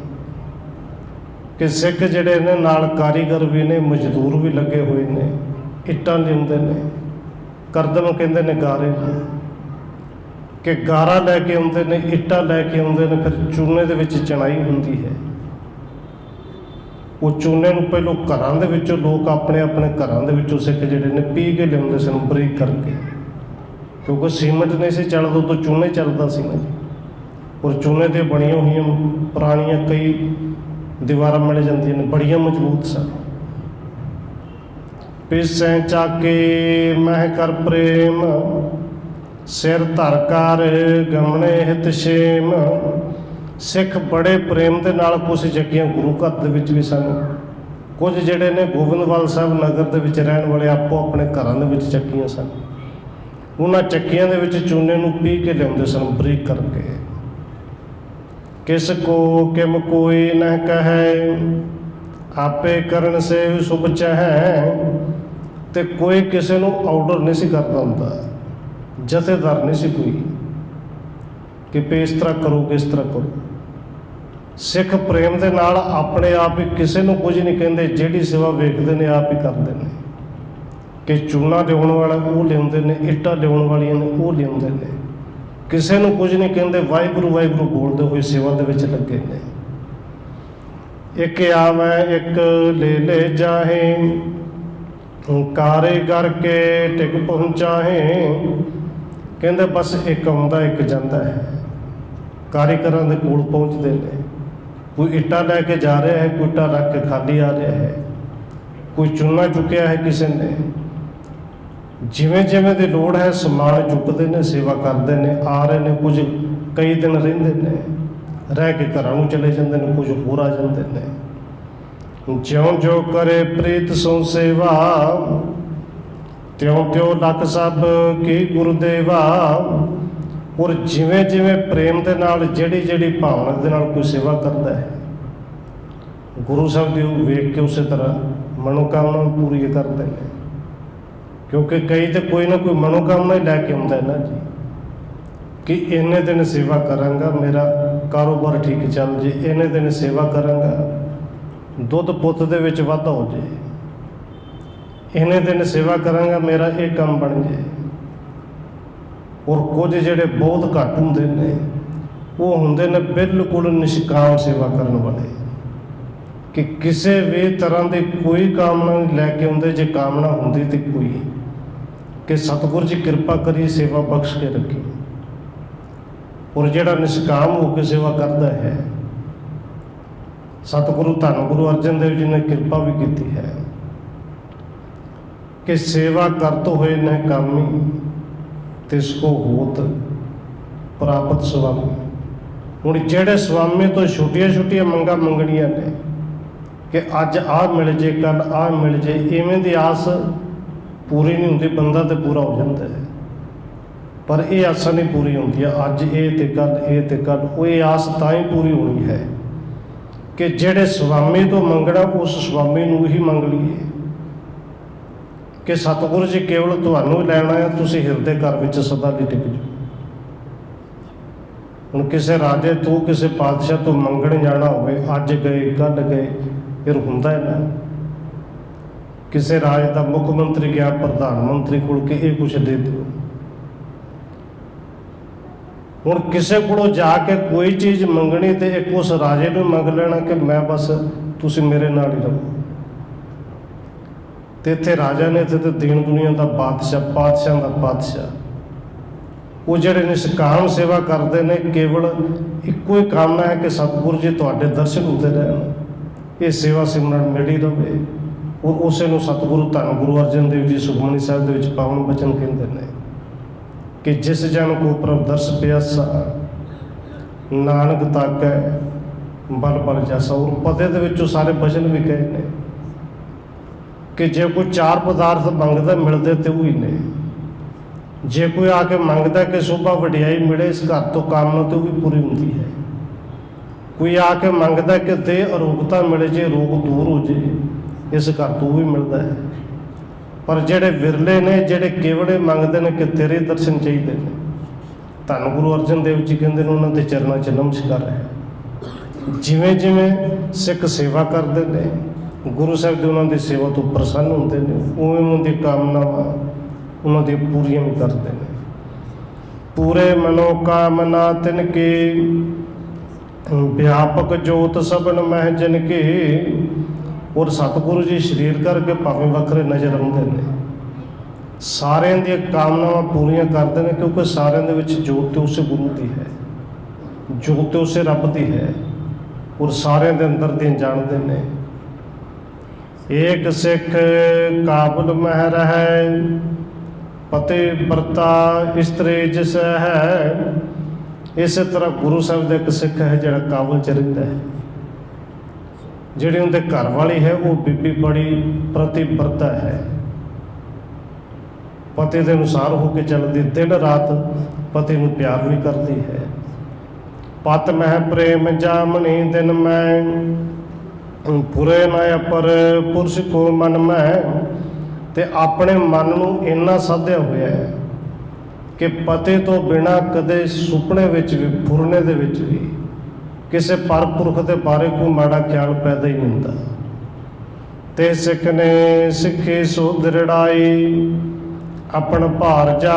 ਕਿ ਸਿੱਖ ਜਿਹੜੇ ਨੇ ਨਾਲ ਕਾਰੀਗਰ ਵੀ ਨੇ, ਮਜ਼ਦੂਰ ਵੀ ਲੱਗੇ ਹੋਏ ਨੇ, ਇੱਟਾਂ ਲਿਆਉਂਦੇ ਨੇ। ਕਰਦਮ ਕਹਿੰਦੇ ਨੇ ਗਾਰੇ ਨੂੰ, ਕਿ ਗਾਰਾ ਲੈ ਕੇ ਆਉਂਦੇ ਨੇ, ਇੱਟਾਂ ਲੈ ਕੇ ਆਉਂਦੇ ਨੇ, ਫਿਰ ਚੂਨੇ ਦੇ ਵਿੱਚ ਚਣਾਈ ਹੁੰਦੀ ਹੈ। ਉਹ ਚੂਨੇ ਨੂੰ ਪਹਿਲੋਂ ਘਰਾਂ ਦੇ ਵਿੱਚੋਂ ਲੋਕ ਆਪਣੇ ਆਪਣੇ ਘਰਾਂ ਦੇ ਵਿੱਚੋਂ ਸਿੱਖ ਜਿਹੜੇ ਨੇ ਪੀ ਕੇ ਲਿਆਉਂਦੇ ਸਨ ਬਰੀਕ ਕਰਕੇ, ਕਿਉਂਕਿ ਸੀਮਿੰਟ ਨਹੀਂ ਸੀ ਚੱਲਦਾ, ਉਦੋਂ ਚੂਨੇ ਚੱਲਦਾ ਸੀ ਨਾ ਜੀ। ਔਰ ਚੂਨੇ ਦੀਆਂ ਬਣੀਆਂ ਹੋਈਆਂ ਪੁਰਾਣੀਆਂ ਕਈ ਦੀਵਾਰਾਂ ਮਿਲ ਜਾਂਦੀਆਂ ਨੇ, ਬੜੀਆਂ ਮਜ਼ਬੂਤ ਸਨ। ਪਿਸੈ ਚਾਕੇ ਮਹਿ ਕਰ ਪ੍ਰੇਮ ਸਿਰ ਧਰ ਕਰ ਗਮਣੇ ਹਿਤ ਛੇਮ। ਸਿੱਖ ਬੜੇ ਪ੍ਰੇਮ ਦੇ ਨਾਲ ਕੁਝ ਜੱਗੀਆਂ ਗੁਰੂ ਘਰ ਦੇ ਵਿੱਚ ਵੀ ਸਨ। ਕੁਝ ਜਿਹੜੇ ਨੇ ਗੋਬਿੰਦਵਾਲ ਸਾਹਿਬ ਨਗਰ ਦੇ ਵਿੱਚ ਰਹਿਣ ਵਾਲੇ ਆਪੋ ਆਪਣੇ ਘਰਾਂ ਦੇ ਵਿੱਚ ਚੱਕੀਆਂ ਸਨ। ਉਹਨਾਂ ਚੱਕੀਆਂ ਦੇ ਵਿੱਚ ਚੂਨੇ ਨੂੰ ਪੀ ਕੇ ਲਿਆਉਂਦੇ ਸਨ ਬਰੀਕ ਕਰਕੇ। ਕਿਸ ਕੋ ਕਿਮ ਕੋਈ ਨਾ ਕਹੈ ਆਪੇ ਕਰਨ ਸੇ ਸੁਭ ਚਹੈ। ਤੇ ਕੋਈ ਕਿਸੇ ਨੂੰ ਆਰਡਰ ਨਹੀਂ ਸੀ ਕਰਦਾ ਹੁੰਦਾ, ਜਥੇਦਾਰ ਨਹੀਂ ਸੀ ਕੋਈ ਕਿ ਵੀ ਇਸ ਤਰ੍ਹਾਂ ਕਰੋ ਕਿ ਇਸ ਤਰ੍ਹਾਂ ਕਰੋ। ਸਿੱਖ ਪ੍ਰੇਮ ਦੇ ਨਾਲ ਆਪਣੇ ਆਪ ਹੀ ਕਿਸੇ ਨੂੰ ਕੁਝ ਨਹੀਂ ਕਹਿੰਦੇ, ਜਿਹੜੀ ਸੇਵਾ ਵੇਖਦੇ ਨੇ ਆਪ ਹੀ ਕਰਦੇ ਨੇ। ਕਿ ਚੂਨਾ ਲਿਆਉਣ ਵਾਲਾ ਉਹ ਲਿਆਉਂਦੇ ਨੇ, ਇੱਟਾਂ ਲਿਆਉਣ ਵਾਲੀਆਂ ਨੇ ਉਹ ਲਿਆਉਂਦੇ ਨੇ, ਕਿਸੇ ਨੂੰ ਕੁਝ ਨਹੀਂ ਕਹਿੰਦੇ, ਵਾਹਿਗੁਰੂ ਵਾਹਿਗੁਰੂ ਬੋਲਦੇ ਹੋਏ ਸੇਵਾ ਦੇ ਵਿੱਚ ਲੱਗੇ ਨੇ। ਇੱਕ ਆਵੈ ਇੱਕ ਲੈ ਲੈ ਜਾਹੇ ਕਾਰੀਗਰ ਕੇ ਟਿਕ ਪਹੁੰਚਾਹੇ। ਕਹਿੰਦੇ ਬਸ ਇੱਕ ਆਉਂਦਾ ਇੱਕ ਜਾਂਦਾ ਹੈ, ਕਾਰੀਗਰਾਂ ਦੇ ਕੋਲ ਪਹੁੰਚਦੇ ਨੇ। ਕੋਈ ਇੱਟਾਂ ਲੈ ਕੇ ਜਾ ਰਿਹਾ ਹੈ, ਕੋਈ ਇੱਟਾਂ ਰੱਖ ਕੇ ਖਾਲੀ ਆ ਰਿਹਾ ਹੈ, ਕੋਈ ਚੂਨਾ ਚੁੱਕਿਆ ਹੈ ਕਿਸੇ ਨੇ। ਜਿਵੇਂ ਜਿਵੇਂ ਦੀ ਲੋੜ ਹੈ ਸਮਾਨ ਚੁੱਕਦੇ ਨੇ, ਸੇਵਾ ਕਰਦੇ ਨੇ, ਆ ਰਹੇ ਨੇ। ਕੁਝ ਕਈ ਦਿਨ ਰਹਿੰਦੇ ਨੇ, ਰਹਿ ਕੇ ਘਰਾਂ ਨੂੰ ਚਲੇ ਜਾਂਦੇ ਨੇ, ਕੁਝ ਹੋਰ ਆ ਜਾਂਦੇ ਨੇ। ਜਿਉਂ ਜੋ ਕਰੇ ਪ੍ਰੀਤ ਸੋ ਸੇਵਾ ਤਿਉਂ ਤਿਉਂ ਲੱਖ ਸਭ ਕੀ ਗੁਰਦੇਵਾ। ਔਰ ਜਿਵੇਂ ਜਿਵੇਂ ਪ੍ਰੇਮ ਦੇ ਨਾਲ ਜਿਹੜੀ ਜਿਹੜੀ ਭਾਵਨਾ ਦੇ ਨਾਲ ਕੋਈ ਸੇਵਾ ਕਰਦਾ ਹੈ, ਗੁਰੂ ਸਾਹਿਬ ਦੀ ਉਹ ਵੇਖ ਕੇ ਉਸੇ ਤਰ੍ਹਾਂ ਮਨੋਕਾਮਨਾ ਪੂਰੀ ਕਰਦੇ ਨੇ। ਕਿਉਂਕਿ ਕਈ ਤਾਂ ਕੋਈ ਨਾ ਕੋਈ ਮਨੋਕਾਮਨਾ ਹੀ ਲੈ ਕੇ ਆਉਂਦਾ ਹੈ ਨਾ ਜੀ, ਕਿ ਇੰਨੇ ਦਿਨ ਸੇਵਾ ਕਰਾਂਗਾ, ਮੇਰਾ ਕਾਰੋਬਾਰ ਠੀਕ ਚੱਲ ਜੇ, ਇੰਨੇ ਦਿਨ ਸੇਵਾ ਕਰਾਂਗਾ, ਦੁੱਧ ਪੁੱਤ ਦੇ ਵਿੱਚ ਵਾਧਾ ਹੋ ਜੇ, ਇੰਨੇ ਦਿਨ ਸੇਵਾ ਕਰਾਂਗਾ, ਮੇਰਾ ਇਹ ਕੰਮ ਬਣ ਜੇ। ਔਰ ਕੁਝ ਜਿਹੜੇ ਬਹੁਤ ਘੱਟ ਹੁੰਦੇ ਨੇ, ਉਹ ਹੁੰਦੇ ਨੇ ਬਿਲਕੁਲ ਨਿਸ਼ਕਾਮ ਸੇਵਾ ਕਰਨ ਵਾਲੇ, ਕਿ ਕਿਸੇ ਵੀ ਤਰ੍ਹਾਂ ਦੀ ਕੋਈ ਕਾਮਨਾ ਨਹੀਂ ਲੈ ਕੇ ਆਉਂਦੇ। ਜੇ ਕਾਮਨਾ ਹੁੰਦੀ ਤੇ ਕੋਈ ਕਿ ਸਤਿਗੁਰ ਜੀ ਕਿਰਪਾ ਕਰੀ ਸੇਵਾ ਬਖਸ਼ ਕੇ ਰੱਖੀ। ਔਰ ਜਿਹੜਾ ਨਿਸ਼ਕਾਮ ਹੋ ਕੇ ਸੇਵਾ ਕਰਦਾ ਹੈ, ਸਤਿਗੁਰੂ ਧੰਨ ਗੁਰੂ ਅਰਜਨ ਦੇਵ ਜੀ ਨੇ ਕਿਰਪਾ ਵੀ ਕੀਤੀ ਹੈ ਕਿ ਸੇਵਾ ਕਰਤ ਹੋਏ ਨੇ ਕਾਮੀ ਤਿਸ ਕੋ ਹੋਤ ਪ੍ਰਾਪਤ ਸੁਆਮੀ। ਹੁਣ ਜਿਹੜੇ ਸੁਆਮੀ ਤੋਂ ਛੋਟੀਆਂ ਛੋਟੀਆਂ ਮੰਗਾਂ ਮੰਗਣੀਆਂ ਨੇ ਕਿ ਅੱਜ ਆਹ ਮਿਲ ਜੇ, ਕੱਲ ਆਹ ਮਿਲ ਜੇ, ਇਵੇਂ ਦੀ ਆਸ ਪੂਰੀ ਨਹੀਂ ਹੁੰਦੀ। ਬੰਦਾ ਤੇ ਪੂਰਾ ਹੋ ਜਾਂਦਾ ਹੈ, ਪਰ ਇਹ ਆਸਾਂ ਨਹੀਂ ਪੂਰੀ ਹੁੰਦੀਆਂ। ਅੱਜ ਇਹ ਤੇ ਕੱਲ ਇਹ ਤੇ ਕੱਲ ਉਹ, ਇਹ ਆਸ ਤਾਂ ਹੀ ਪੂਰੀ ਹੋਣੀ ਹੈ ਕਿ ਜਿਹੜੇ ਸੁਆਮੀ ਤੋਂ ਮੰਗਣਾ ਉਸ ਸੁਆਮੀ ਨੂੰ ਹੀ ਮੰਗ ਲਈਏ। ਕਿ ਸਤਿਗੁਰੂ ਜੀ ਕੇਵਲ ਤੁਹਾਨੂੰ ਲੈਣਾ ਹੈ, ਤੁਸੀਂ ਹਿਰਦੇ ਘਰ ਵਿੱਚ ਸਦਾ ਲਈ ਟਿਕ ਜਾਓ। ਹੁਣ ਕਿਸੇ ਰਾਜੇ ਤੋਂ ਕਿਸੇ ਪਾਤਸ਼ਾਹ ਤੋਂ ਮੰਗਣ ਜਾਣਾ ਹੋਵੇ, ਅੱਜ ਗਏ ਕੱਲ ਗਏ, ਫਿਰ ਹੁੰਦਾ ਹੈ ਨਾ। ਕਿਸੇ ਰਾਜ ਦਾ ਮੁੱਖ ਮੰਤਰੀ ਗਿਆ ਪ੍ਰਧਾਨ ਮੰਤਰੀ ਕੋਲ ਕਿ ਇਹ ਕੁਛ ਦੇ ਦਿਓ। ਹੁਣ ਕਿਸੇ ਕੋਲੋਂ ਜਾ ਕੇ ਕੋਈ ਚੀਜ਼ ਮੰਗਣੀ ਤੇ ਇੱਕ ਉਸ ਰਾਜੇ ਨੂੰ ਮੰਗ ਲੈਣਾ ਕਿ ਮੈਂ ਬਸ ਤੁਸੀਂ ਮੇਰੇ ਨਾਲ ਹੀ ਰਹੋ। ਤੇ ਇੱਥੇ ਰਾਜਾ ਨੇ ਇੱਥੇ ਤੇ ਦੀਨ ਦੁਨੀਆ ਦਾ ਬਾਦਸ਼ਾਹ, ਪਾਤਸ਼ਾਹ ਦਾ ਪਾਤਸ਼ਾਹ, ਉਹ ਜਿਹੜੇ ਨਿਸ਼ਕਾਮ ਸੇਵਾ ਕਰਦੇ ਨੇ, ਕੇਵਲ ਇੱਕੋ ਹੀ ਕਾਮਨਾ ਹੈ ਕਿ ਸਤਿਗੁਰੂ ਜੀ ਤੁਹਾਡੇ ਦਰਸ਼ਨ ਹੁੰਦੇ ਰਹਿਣ, ਇਹ ਸੇਵਾ ਸਿਮਰਨ ਮਿਲੀ ਰਹੇ। ਔਰ ਉਸੇ ਨੂੰ ਸਤਿਗੁਰੂ ਧੰਨ ਗੁਰੂ ਅਰਜਨ ਦੇਵ ਜੀ ਸੁਖਮਨੀ ਸਾਹਿਬ ਦੇ ਵਿੱਚ ਪਾਵਨ ਬਚਨ ਕਹਿੰਦੇ ਨੇ ਕਿ ਜਿਸ ਜਨ ਕੋ ਪ੍ਰਭ ਦਰਸ ਪਿਆਸਾ, ਨਾਨਕ ਤਾਕੈ ਬਲ ਬਲ ਜਾਸਾ। ਔਰ ਪਦੇ ਦੇ ਵਿੱਚੋਂ ਸਾਰੇ ਬਚਨ ਵੀ ਕਹੇ ਨੇ ਕਿ ਜੇ ਕੋਈ ਚਾਰ ਪਦਾਰਥ ਮੰਗਦਾ ਮਿਲਦੇ ਤੇ ਉਹੀ ਨੇ। ਜੇ ਕੋਈ ਆ ਕੇ ਮੰਗਦਾ ਕਿ ਸ਼ੋਭਾ ਵਡਿਆਈ ਮਿਲੇ ਇਸ ਘਰ ਤੋਂ, ਕਾਮਨਾ ਤੇ ਉਹ ਵੀ ਪੂਰੀ ਹੁੰਦੀ ਹੈ। ਕੋਈ ਆ ਕੇ ਮੰਗਦਾ ਕਿ ਦੇਹ ਅਰੋਗਤਾ ਮਿਲੇ, ਜੇ ਰੋਗ ਦੂਰ ਹੋ ਜੇ, ਇਸ ਘਰ ਤੋਂ ਵੀ ਮਿਲਦਾ ਹੈ। ਪਰ ਜਿਹੜੇ ਵਿਰਲੇ ਨੇ, ਜਿਹੜੇ ਕੇਵੜੇ ਮੰਗਦੇ ਨੇ ਕਿ ਤੇਰੇ ਦਰਸ਼ਨ ਚਾਹੀਦੇ ਨੇ, ਧੰਨ ਗੁਰੂ ਅਰਜਨ ਦੇਵ ਜੀ ਕਹਿੰਦੇ ਨੇ ਉਹਨਾਂ ਦੇ ਚਰਨਾਂ 'ਚ ਨਮਸਕਾਰ ਹੈ। ਜਿਵੇਂ ਜਿਵੇਂ ਸਿੱਖ ਸੇਵਾ ਕਰਦੇ ਨੇ, ਗੁਰੂ ਸਾਹਿਬ ਜੀ ਉਹਨਾਂ ਦੀ ਸੇਵਾ ਤੋਂ ਪ੍ਰਸੰਨ ਹੁੰਦੇ ਨੇ, ਉਵੇਂ ਉਹਨਾਂ ਦੀ ਕਾਮਨਾਵਾਂ ਉਹਨਾਂ ਦੀ ਪੂਰੀਆਂ ਵੀ ਕਰਦੇ ਨੇ। ਪੂਰੇ ਮਨੋ ਕਾਮਨਾ ਤਿਨ ਕੀ, ਵਿਆਪਕ ਜੋਤ ਸਭਨ ਮਹਿ ਜਨ ਕੀ। ਔਰ ਸਤਿਗੁਰੂ ਜੀ ਸਰੀਰ ਕਰਕੇ ਭਾਵੇਂ ਵੱਖਰੇ ਨਜ਼ਰ ਆਉਂਦੇ ਨੇ, ਸਾਰਿਆਂ ਦੀਆਂ ਕਾਮਨਾਵਾਂ ਪੂਰੀਆਂ ਕਰਦੇ ਨੇ, ਕਿਉਂਕਿ ਸਾਰਿਆਂ ਦੇ ਵਿੱਚ ਜੋਤ ਤੇ ਉਸੇ ਗੁਰੂ ਦੀ ਹੈ, ਜੋਤ ਤੇ ਉਸੇ ਰੱਬ ਦੀ ਹੈ। ਔਰ ਸਾਰਿਆਂ ਦੇ ਅੰਦਰ ਦੀਆਂ ਜਾਣਦੇ ਨੇ। ਏਕ ਸਿੱਖ ਕਾਬਲ ਮਹਿ ਰਹੈ, ਪਤੇ ਵਰਤਾ ਇਸਤਰੀ ਜਿਸ ਹੈ। ਇਸੇ ਤਰ੍ਹਾਂ ਗੁਰੂ ਸਾਹਿਬ ਦਾ ਇੱਕ ਸਿੱਖ ਹੈ ਜਿਹੜਾ ਕਾਬਲ 'ਚ ਰਹਿੰਦਾ ਹੈ। ਜਿਹੜੀ ਉਹਦੇ ਘਰ ਵਾਲੀ ਹੈ ਉਹ ਬੀਬੀ ਬੜੀ ਪ੍ਰਤੀਵਰਤਾ ਹੈ, ਪਤੀ ਦੇ ਅਨੁਸਾਰ ਹੋ ਕੇ ਚੱਲਦੀ, ਦਿਨ ਰਾਤ ਪਤੀ ਨੂੰ ਪਿਆਰ ਵੀ ਕਰਦੀ ਹੈ। ਪਤ ਮਹਿ ਪ੍ਰੇਮ ਜਾਮਣੀ ਦਿਨ ਮੈਂ, ਪੁਰੇ ਨਾ ਅਪਰ ਪੁਰਸ਼ ਕੋ ਮਨ ਮੈਂ। ਤੇ ਆਪਣੇ ਮਨ ਨੂੰ ਇੰਨਾ ਸਾਧਿਆ ਹੋਇਆ ਹੈ ਕਿ ਪਤੀ ਤੋਂ ਬਿਨਾਂ ਕਦੇ ਸੁਪਨੇ ਵਿੱਚ ਵੀ, ਫੁਰਨੇ ਦੇ ਵਿੱਚ ਵੀ ਕਿਸੇ ਪਰ ਪੁਰਖ ਦੇ ਬਾਰੇ ਕੋਈ ਮਾੜਾ ਖਿਆਲ ਪੈਦਾ ਹੀ ਨਹੀਂ ਹੁੰਦਾ। ਤੇ ਸਿੱਖ ਨੇ ਸਿੱਖੀ ਸੋ ਦ੍ਰਿੜਾਈ, ਆਪਣ ਭਾਰ ਜਾ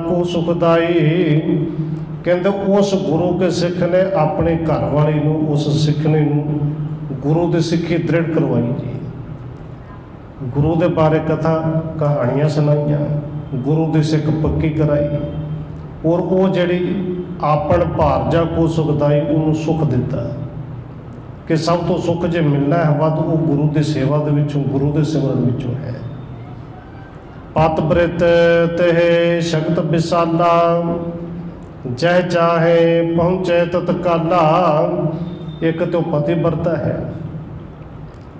ਕੋ ਸੁਖਦਾਈ। ਕਹਿੰਦੇ ਉਸ ਗੁਰੂ ਕੇ ਸਿੱਖ ਨੇ ਆਪਣੀ ਘਰ ਵਾਲੀ ਨੂੰ, ਉਸ ਸਿੱਖਣੀ ਨੂੰ ਗੁਰੂ ਦੀ ਸਿੱਖੀ ਦ੍ਰਿੜ ਕਰਵਾਈ ਜੀ। ਗੁਰੂ ਦੇ ਬਾਰੇ ਕਥਾ ਕਹਾਣੀਆਂ ਸੁਣਾਈਆਂ, ਗੁਰੂ ਦੀ ਸਿੱਖ ਪੱਕੀ ਕਰਾਈ। ਔਰ ਉਹ ਜਿਹੜੀ ਆਪਣ ਭਾਰ ਜਾ ਕੋ ਸੁਖਦਾਈ, ਉਹਨੂੰ ਸੁੱਖ ਦਿੱਤਾ ਕਿ ਸਭ ਤੋਂ ਸੁੱਖ ਜੇ ਮਿਲਣਾ ਹੈ ਵੱਧ, ਉਹ ਗੁਰੂ ਦੀ ਸੇਵਾ ਦੇ ਵਿੱਚੋਂ, ਗੁਰੂ ਦੇ ਸਿਮਰਨ ਵਿੱਚੋਂ ਹੈ। ਪਤ ਬ੍ਰਿਤ ਤੇ ਸ਼ਕਤ ਵਿਸਾਲਾ, ਜਹ ਚਾਹੇ ਪਹੁੰਚੇ ਤਤਕਾਲਾ। ਇੱਕ ਤੋਂ ਪਤੀ ਵਰਤਾ ਹੈ,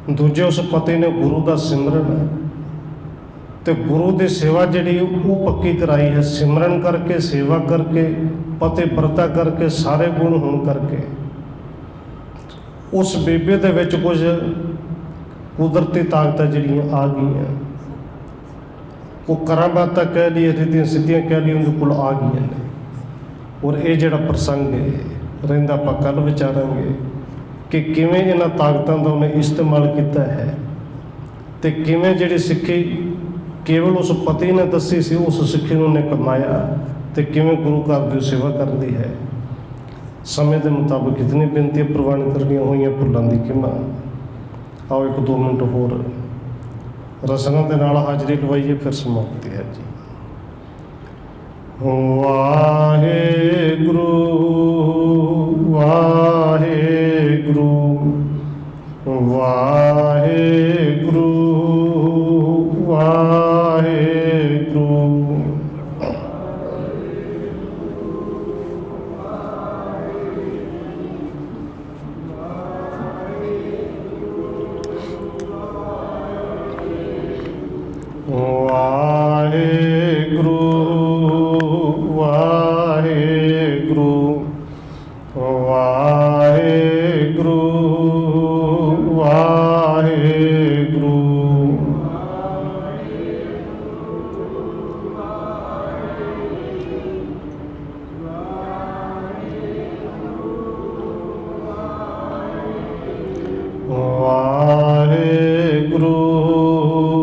ਦੂਜੇ ਉਸ ਪਤੀ ਨੇ ਗੁਰੂ ਦਾ ਸਿਮਰਨ ਹੈ ਤੇ ਗੁਰੂ ਦੀ ਸੇਵਾ ਜਿਹੜੀ ਉਹ ਪੱਕੀ ਕਰਾਈ ਹੈ। ਸਿਮਰਨ ਕਰਕੇ, ਸੇਵਾ ਕਰਕੇ, ਪਤੀ ਵਰਤਾ ਕਰਕੇ, ਸਾਰੇ ਗੁਣ ਹੋਣ ਕਰਕੇ ਉਸ ਬੀਬੀ ਦੇ ਵਿੱਚ ਕੁਝ ਕੁਦਰਤੀ ਤਾਕਤਾਂ ਜਿਹੜੀਆਂ ਆ ਗਈਆਂ, ਉਹ ਕਰਾਮਾਤਾਂ ਕਹਿ ਲਈਏ, ਰਿੱਧੀਆਂ ਸਿੱਧੀਆਂ ਕਹਿ ਲਈਏ, ਉਹਦੇ ਕੋਲ ਆ ਗਈਆਂ ਨੇ। ਔਰ ਇਹ ਜਿਹੜਾ ਪ੍ਰਸੰਗ ਹੈ ਰਹਿੰਦਾ, ਆਪਾਂ ਕੱਲ੍ਹ ਵਿਚਾਰਾਂਗੇ ਕਿ ਕਿਵੇਂ ਇਹਨਾਂ ਤਾਕਤਾਂ ਦਾ ਉਹਨੇ ਇਸਤੇਮਾਲ ਕੀਤਾ ਹੈ ਤੇ ਕਿਵੇਂ ਜਿਹੜੀ ਸਿੱਖੀ ਕੇਵਲ ਉਸ ਪਤੀ ਨੇ ਦੱਸੀ ਸੀ, ਉਸ ਸਿੱਖੀ ਨੂੰ ਉਹਨੇ ਕਮਾਇਆ ਤੇ ਕਿਵੇਂ ਗੁਰੂ ਘਰ ਦੀ ਸੇਵਾ ਕਰਦੀ ਹੈ। ਸਮੇਂ ਦੇ ਮੁਤਾਬਕ ਇਤਨੀ ਬੇਨਤੀਆਂ ਪ੍ਰਵਾਨ ਕਰਨੀਆਂ ਹੋਈਆਂ, ਭੁੱਲਾਂ ਦੀ ਖਿਮਾ। ਆਓ 1-2 ਮਿੰਟ ਹੋਰ ਰਸਮਾਂ ਦੇ ਨਾਲ ਹਾਜ਼ਰੀ ਲਵਾਈਏ, ਫਿਰ ਸਮਾਪਤੀ ਹੈ ਜੀ। ਵਾਹਿਗੁਰੂ ਵਾਹਿਗੁਰੂ ਵਾਹਿਗੁਰੂ।